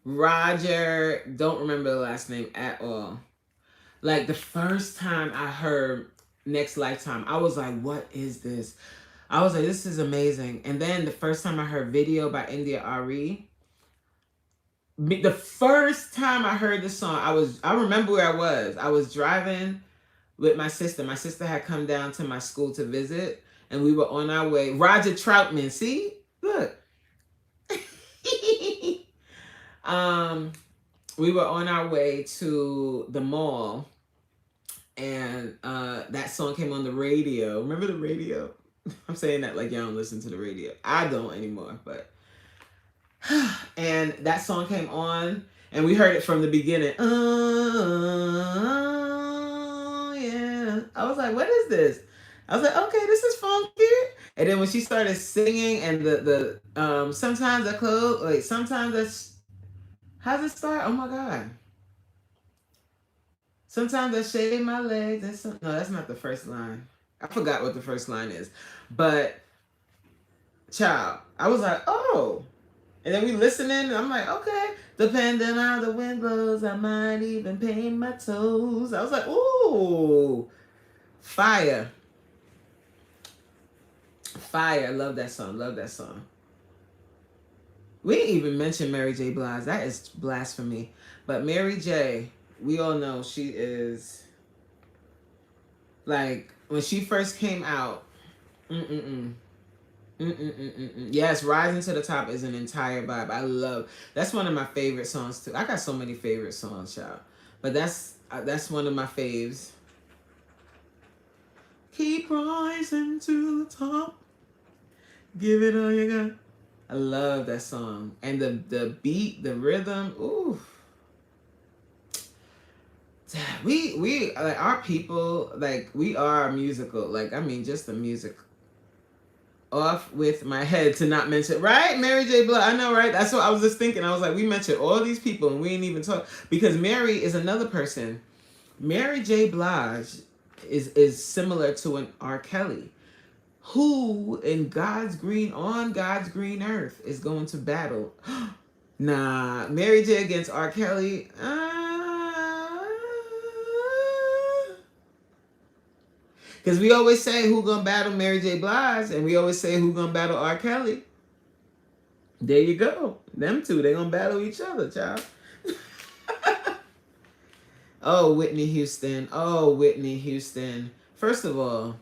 Roger. Don't remember the last name at all. Like, the first time I heard Next Lifetime, I was like, what is this? I was like, this is amazing. And then the first time I heard Video by India Ari, the first time I heard this song, I remember where I was. I was driving with my sister. My sister had come down to my school to visit, and we were on our way. Roger Troutman, see? Look. We were on our way to the mall, and that song came on the radio. Remember the radio? I'm saying that like y'all don't listen to the radio. I don't anymore, but and that song came on, and we heard it from the beginning. Oh yeah. I was like, what is this? I was like, okay, this is funky. And then when she started singing, and the sometimes I close, like sometimes that's, how's it start? Oh my God. Sometimes I shave my legs. No, that's not the first line. I forgot what the first line is. But, child, I was like, oh. And then we listening, and I'm like, okay. Depending on the wind blows, I might even paint my toes. I was like, ooh, fire. Fire. Love that song. Love that song. We didn't even mention Mary J. Blige. That is blasphemy. But Mary J., we all know she is, like, when she first came out, mm-mm-mm. Yes, Rising to the Top is an entire vibe. I love, that's one of my favorite songs too. I got so many favorite songs, y'all. But that's one of my faves. Keep rising to the top. Give it all you got. I love that song. And the beat, the rhythm, ooh. We like our people, like we are musical. Like I mean just the music. Off with my head to not mention, right? Mary J. Blige. I know, right? That's what I was just thinking. I was like, we mentioned all these people and we ain't even talk, because Mary is another person. Mary J. Blige is similar to an R. Kelly, who in on God's green earth is going to battle. Nah, Mary J. against R. Kelly. Because we always say who gonna battle Mary J. Blige, and we always say who gonna battle R. Kelly. There you go. Them two, they gonna battle each other, child. Oh, Whitney Houston. Oh, Whitney Houston. First of all,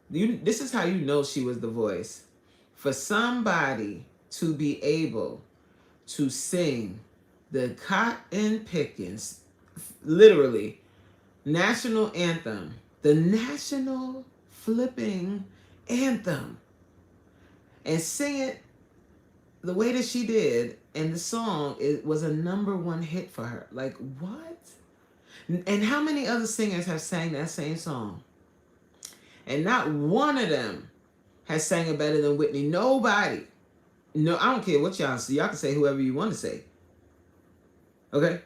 this is how you know she was the voice. For somebody to be able to sing the cotton pickings, literally, national anthem, the national flipping anthem, and sing it the way that she did, and the song, it was a #1 hit for her. Like, what? And how many other singers have sang that same song? And not one of them has sang it better than Whitney. Nobody. No, I don't care what y'all say. Y'all can say whoever you want to say. Okay?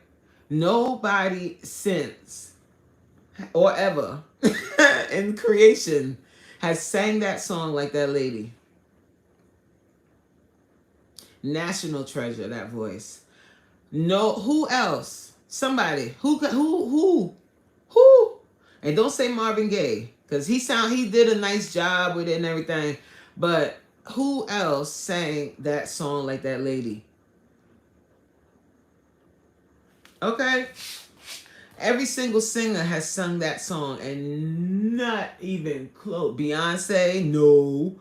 Nobody since or ever in creation has sang that song like that lady. National treasure, that voice. No, who else? Somebody who, and don't say Marvin Gaye, because he did a nice job with it and everything, but who else sang that song like that lady? Okay, every single singer has sung that song, and not even close. Beyonce, no.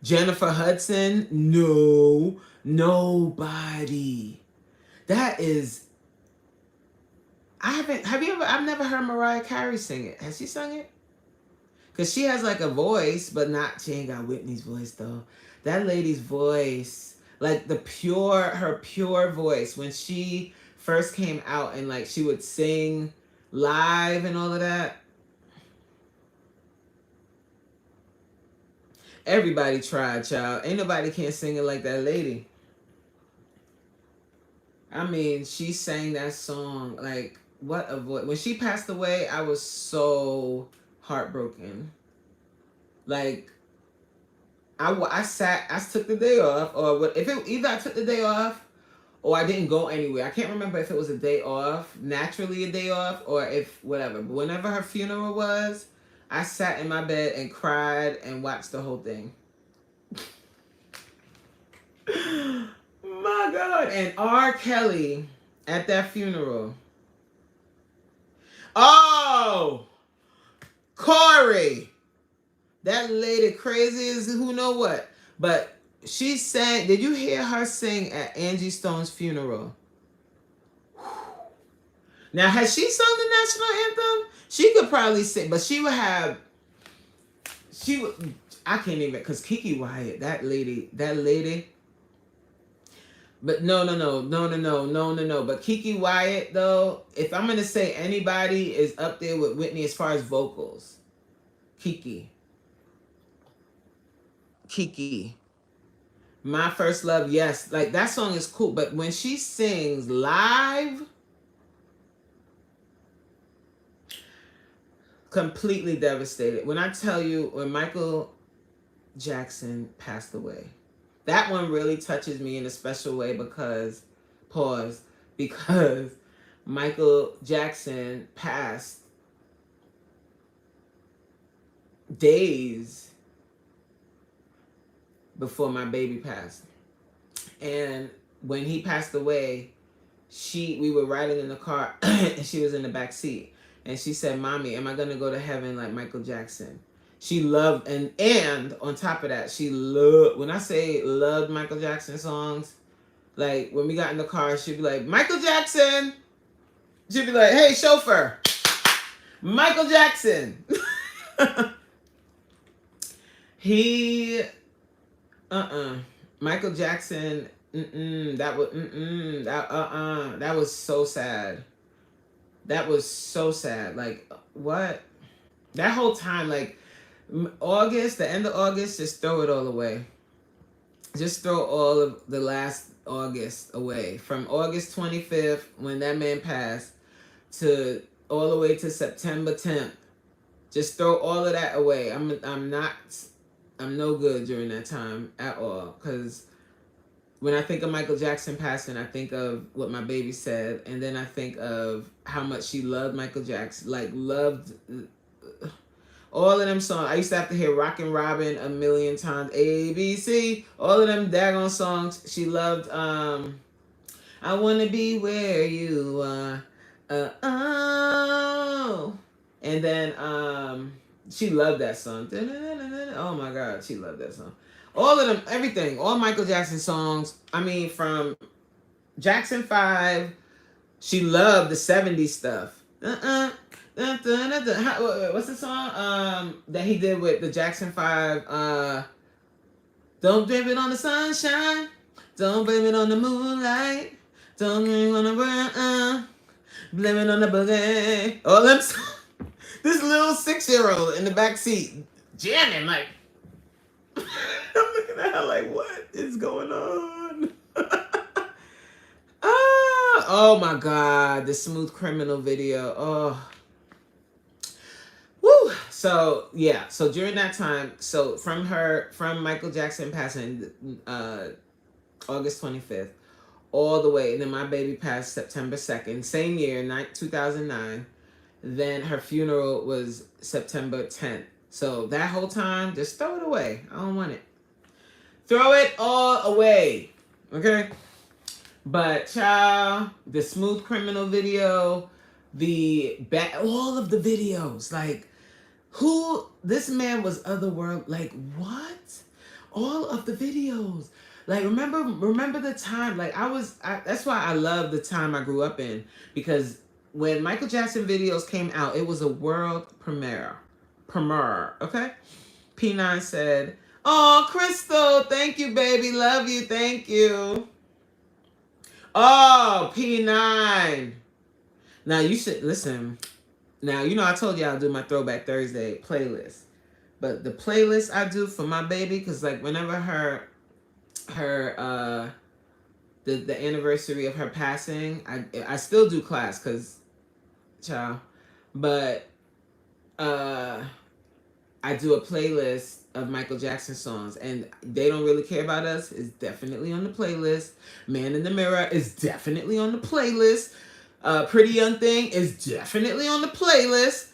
Jennifer Hudson, no. Nobody. That is. I've never heard Mariah Carey sing it. Has she sung it? Because she has like a voice, but she ain't got Whitney's voice though. That lady's voice, like her pure voice, when she first came out and like she would sing live and all of that. Everybody tried, child. Ain't nobody can sing it like that lady. I mean, she sang that song like, what a voice. When she passed away, I was so heartbroken. Like, I took the day off, or what? Either I took the day off, or I didn't go anywhere. I can't remember if it was a day off, naturally a day off, or if whatever. But whenever her funeral was, I sat in my bed and cried and watched the whole thing. My God. And R. Kelly at that funeral. Oh, Corey. That lady crazy as who know what. But she sang, did you hear her sing at Angie Stone's funeral? Now, has she sung the national anthem? She could probably sing, but I can't even, because Kiki Wyatt, that lady. But no. But Kiki Wyatt, though, if I'm going to say anybody is up there with Whitney as far as vocals, Kiki. My First Love, yes. Like, that song is cool. But when she sings live, completely devastated. When I tell you, when Michael Jackson passed away, that one really touches me in a special way, because pause, because Michael Jackson passed days before my baby passed. And when he passed away, we were riding in the car and she was in the back seat. And she said, "Mommy, am I going to go to heaven like Michael Jackson?" She loved, and on top of that, she loved, when I say loved Michael Jackson songs, like when we got in the car, she'd be like, "Michael Jackson." She'd be like, "Hey, chauffeur, Michael Jackson." He, Michael Jackson, that was so sad. That was so sad. Like, what? That whole time, like, August, the end of August, just throw it all away. Just throw all of the last August away. From August 25th, when that man passed, to all the way to September 10th. Just throw all of that away. I'm no good during that time at all. Because when I think of Michael Jackson passing, I think of what my baby said. And then I think of how much she loved Michael Jackson. Like, loved all of them songs. I used to have to hear Rockin' Robin a million times. ABC. All of them daggone songs. She loved, I Want to Be Where You Are. Oh. And then she loved that song. Oh my God, she loved that song. All of them, everything, all Michael Jackson songs. I mean, from Jackson 5, she loved the 70s stuff. What's the song that he did with the Jackson 5? Don't blame it on the sunshine. Don't blame it on the moonlight. Don't blame it on the burn. Blame it on the boogie. All them songs. This little 6-year-old in the back seat jamming, like, I'm looking at her like, what is going on? Oh my God, the Smooth Criminal video. Oh, woo. So yeah, so during that time, so from Michael Jackson passing August 25th, all the way, and then my baby passed September 2nd, same year, 2009. Then her funeral was September 10th. So that whole time, just throw it away. I don't want it. Throw it all away. Okay? But child, the Smooth Criminal video, all of the videos, like, this man was otherworld. Like, what? All of the videos. Like, remember the time, like, that's why I love the time I grew up in, because when Michael Jackson videos came out, it was a world premiere, okay? P9 said, "Oh, Crystal, thank you, baby. Love you. Thank you." Oh, P9. Now, you should listen. Now, you know I told you I'll do my Throwback Thursday playlist. But the playlist I do for my baby, because, like, whenever the anniversary of her passing, I still do class, because child, but I do a playlist of Michael Jackson songs, and They Don't Really Care About Us is definitely on the playlist. Man in the Mirror is definitely on the playlist. Pretty Young Thing is definitely on the playlist.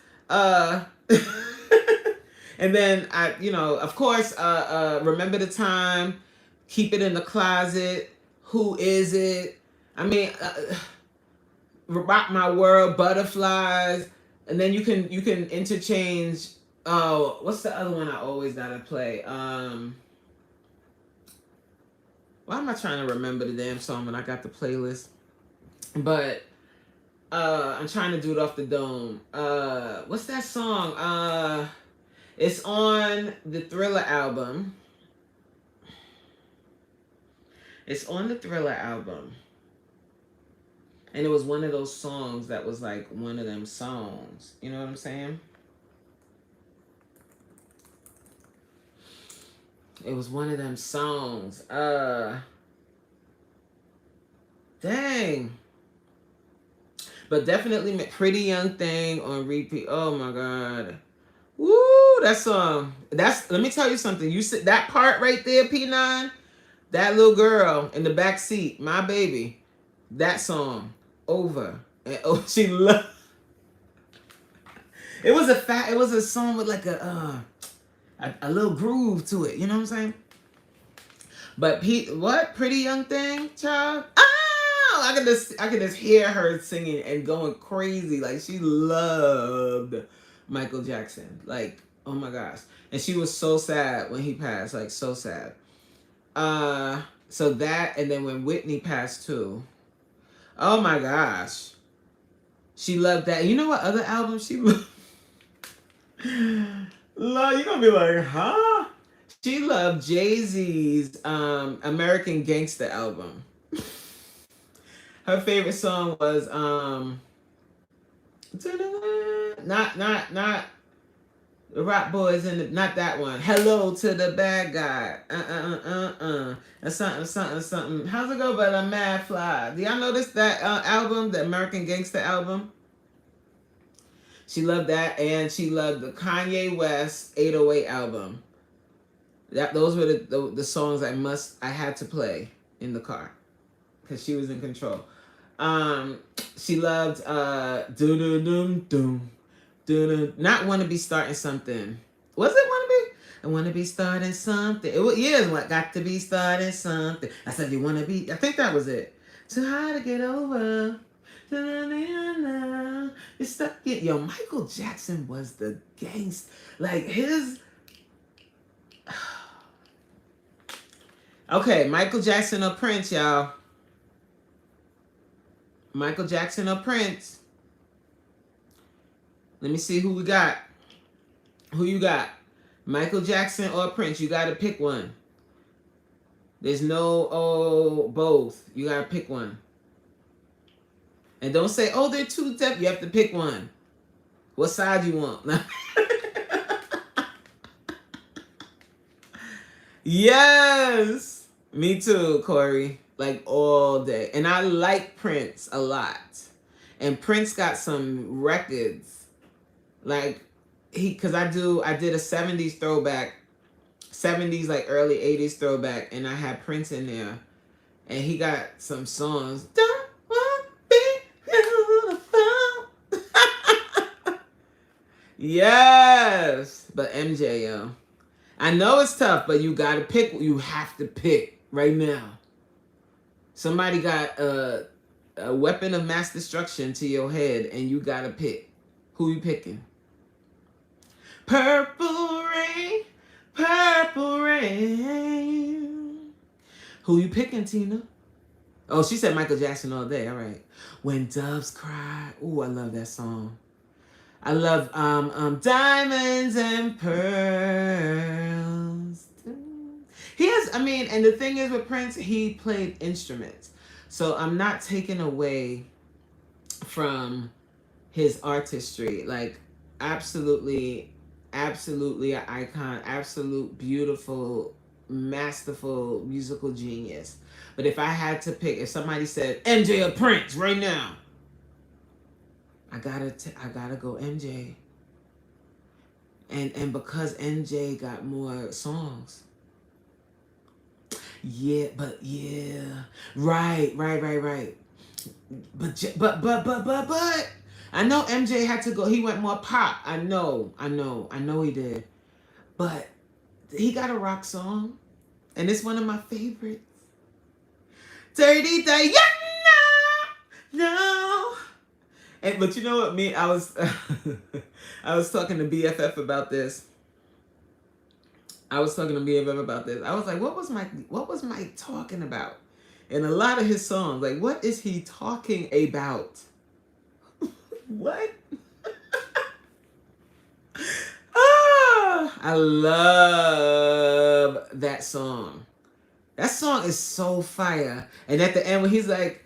And then of course, Remember the Time, Keep It in the Closet, Who Is It? I mean, Rock My World, Butterflies, and then you can interchange. Oh, what's the other one I always gotta play? Why am I trying to remember the damn song when I got the playlist? But I'm trying to do it off the dome. What's that song? It's on the Thriller album. It's on the Thriller album. And it was one of those songs that was like one of them songs. You know what I'm saying? It was one of them songs. Dang. But definitely Pretty Young Thing on repeat. Oh my God. Woo, that song. Let me tell you something. You said that part right there, P9, that little girl in the back seat, my baby. That song over and oh, she loved. It was a song with like a little groove to it. You know what I'm saying? But Pete, what pretty young thing, child? Oh, I could just hear her singing and going crazy. Like she loved Michael Jackson. Like oh my gosh, and she was so sad when he passed. Like so sad. So that and then when Whitney passed too. Oh my gosh, she loved that. You know what other album she loved? Love, you're gonna be like, huh? She loved Jay-Z's American Gangster album. Her favorite song was not the Rock Boys and not that one. Hello to the Bad Guy. And something. How's it go? But a mad fly. Do y'all notice that album, the American Gangster album? She loved that, and she loved the Kanye West 808 album. Those were the songs I had to play in the car because she was in control. She loved do do dum dum do not want to be starting something. Was it want to be? I want to be starting something. It was what got to be starting something. I said you want to be. I think that was it. Too hard to get over. You're stuck in. Yo, Michael Jackson was the gangster. Like his. Okay, Michael Jackson or Prince, y'all. Michael Jackson or Prince. Let me see who we got. Who you got? Michael Jackson or Prince? You got to pick one. There's no both. You got to pick one. And don't say, oh, they're too tough. You have to pick one. What side you want? Yes. Me too, Corey. Like all day. And I like Prince a lot. And Prince got some records. Like because I did a 70s throwback. 70s, like early 80s throwback. And I had Prince in there. And he got some songs. Don't want to be beautiful. Yes. But MJ, yo. I know it's tough, but you gotta pick. You have to pick right now. Somebody got a weapon of mass destruction to your head, and you gotta pick. Who you picking? Purple rain, purple rain. Who you picking, Tina? Oh, she said Michael Jackson all day. All right. When Doves Cry. Ooh, I love that song. I love Diamonds and Pearls. He has, and the thing is with Prince, he played instruments. So I'm not taking away from his artistry. Like, absolutely an icon, absolute beautiful, masterful musical genius. But if I had to pick, if somebody said MJ or Prince right now, I gotta go MJ. And because MJ got more songs. Yeah, but yeah. Right. But I know MJ had to go. He went more pop. I know he did. But he got a rock song. And it's one of my favorites. Dirty Diana. No. But you know what, I was I was talking to BFF about this. I was like, what was Mike talking about? And a lot of his songs, like, what is he talking about? What? I love that song. That song is so fire. And at the end when he's like,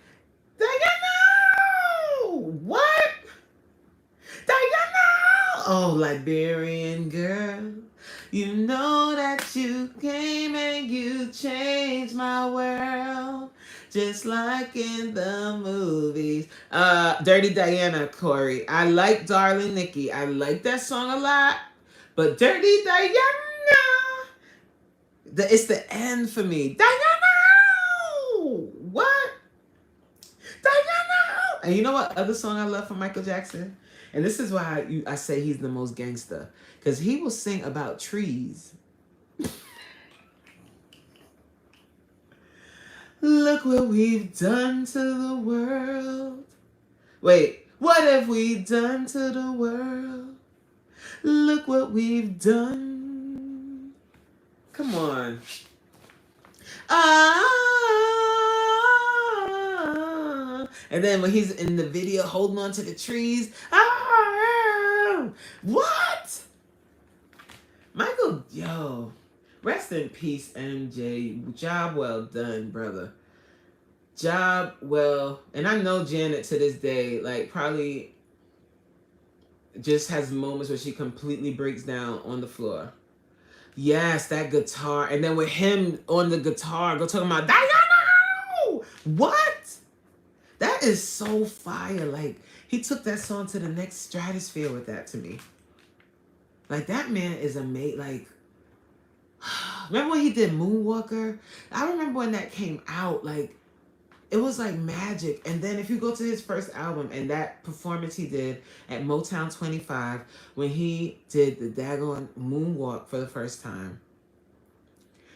what? Oh, Liberian girl, you know that you came and you changed my world, just like in the movies. Dirty Diana, Corey. I like Darling Nikki. I like that song a lot, but Dirty Diana, it's the end for me. Diana, what? And you know what other song I love from Michael Jackson? And this is why I say he's the most gangster. Because he will sing about trees. Look what we've done to the world. Wait, what have we done to the world? Look what we've done. Come on. Ah. And then when he's in the video holding on to the trees. Ah. What? Michael, yo. Rest in peace, MJ. Job well done, brother. Job well. And I know Janet to this day, like, probably just has moments where she completely breaks down on the floor. Yes, that guitar. And then with him on the guitar, go talking about Diana! What? That is so fire. Like, he took that song to the next stratosphere with that to me. Like, that man is amazing. Like, remember when he did Moonwalker? I remember when that came out. Like, it was like magic. And then if you go to his first album and that performance he did at Motown 25 when he did the daggone Moonwalk for the first time.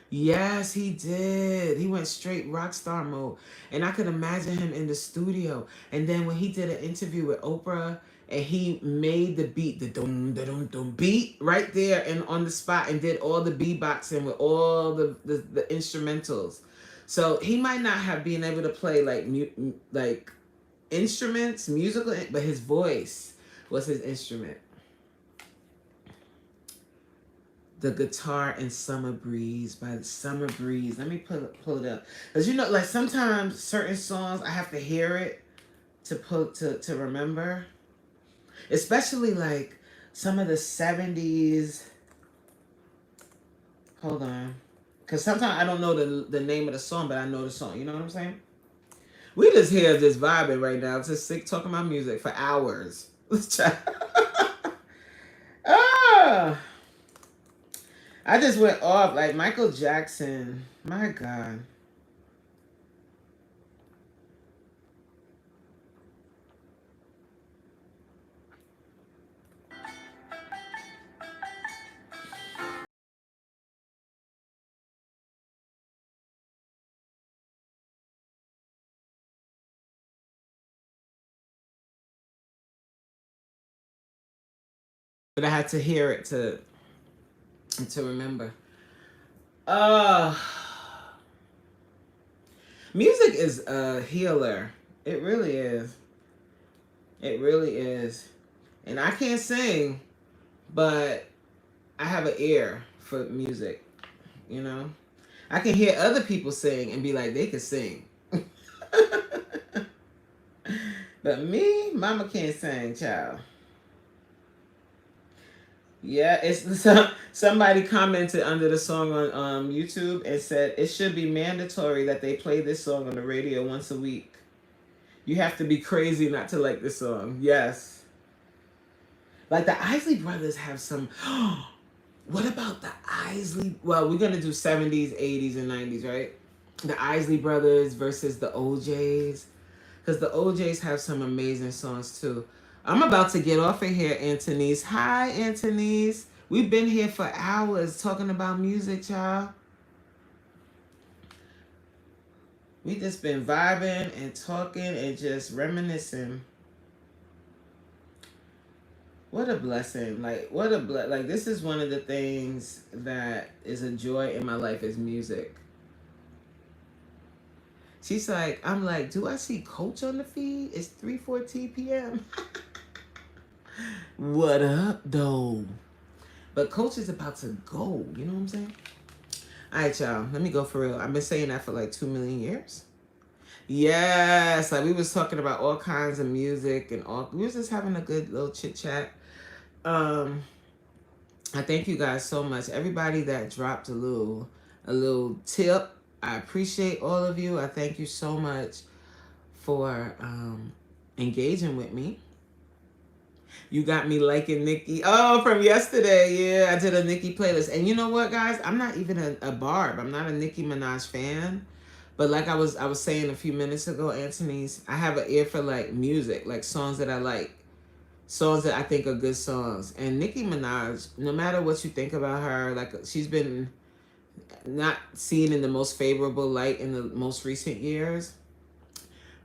Yes, he did. He went straight rock star mode. And I could imagine him in the studio. And then when he did an interview with Oprah and he made the beat, the dum da dum dum beat right there and on the spot and did all the beatboxing with all the instrumentals. So he might not have been able to play like instruments, musical, but his voice was his instrument. The guitar in Summer Breeze by the Summer Breeze. Let me pull it up. Because you know, like sometimes certain songs I have to hear it to remember. Especially like some of the 70s. Hold on. Because sometimes I don't know the name of the song, but I know the song. You know what I'm saying? We just here just vibing right now. Just sick talking about music for hours. Let's try. Ah! I just went off like Michael Jackson. My God. But I had to hear it to remember. Music is a healer. It really is. It really is. And I can't sing, but I have an ear for music, you know? I can hear other people sing and be like, they can sing. But me, mama can't sing, child. Yeah, it's somebody commented under the song on YouTube and said it should be mandatory that they play this song on the radio once a week. You have to be crazy not to like this song. Yes. Like the Isley Brothers have some. What about the Isley? Well, we're gonna do 70s, 80s, and 90s, right? The Isley Brothers versus the OJs, because the OJs have some amazing songs too. I'm about to get off of here, Antonice. Hi, Antonice. We've been here for hours talking about music, child. We just been vibing and talking and just reminiscing. What a blessing. Like, what a like, this is one of the things that is a joy in my life is music. She's like, I'm like, do I see Coach on the feed? It's 3:14 p.m. What up, though? But Coach is about to go. You know what I'm saying? All right, y'all. Let me go for real. I've been saying that for like 2 million years. Yes. Like we was talking about all kinds of music and all. We was just having a good little chit chat. I thank you guys so much. Everybody that dropped a little tip. I appreciate all of you. I thank you so much for engaging with me. You got me liking Nicki. Oh, from yesterday. Yeah, I did a Nicki playlist. And you know what, guys? I'm not even a Barb. I'm not a Nicki Minaj fan. But like I was saying a few minutes ago, Anthony's, I have an ear for like music, like songs that I like, songs that I think are good songs. And Nicki Minaj, no matter what you think about her, like she's been not seen in the most favorable light in the most recent years,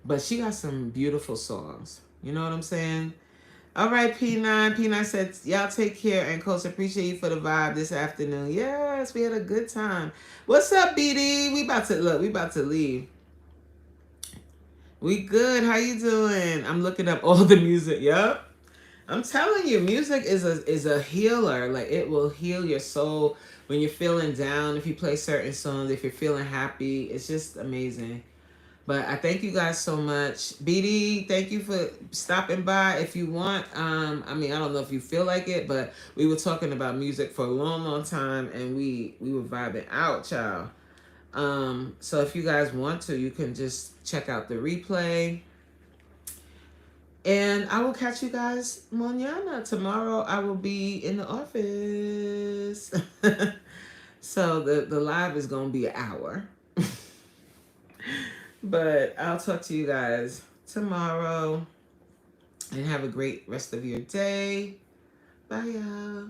but she got some beautiful songs. You know what I'm saying? All right, P9. P9 said, y'all take care, and Coach, appreciate you for the vibe this afternoon. Yes, we had a good time. What's up, BD? We about to leave. We good. How you doing? I'm looking up all the music. Yep. I'm telling you, music is a healer. Like it will heal your soul when you're feeling down. If you play certain songs, if you're feeling happy, it's just amazing. But I thank you guys so much. BD, thank you for stopping by. If you want, I mean, I don't know if you feel like it, but we were talking about music for a long, long time, and we were vibing out, child. So if you guys want to, you can just check out the replay. And I will catch you guys mañana. Tomorrow I will be in the office. So the live is gonna be an hour. But I'll talk to you guys tomorrow. And have a great rest of your day. Bye, y'all.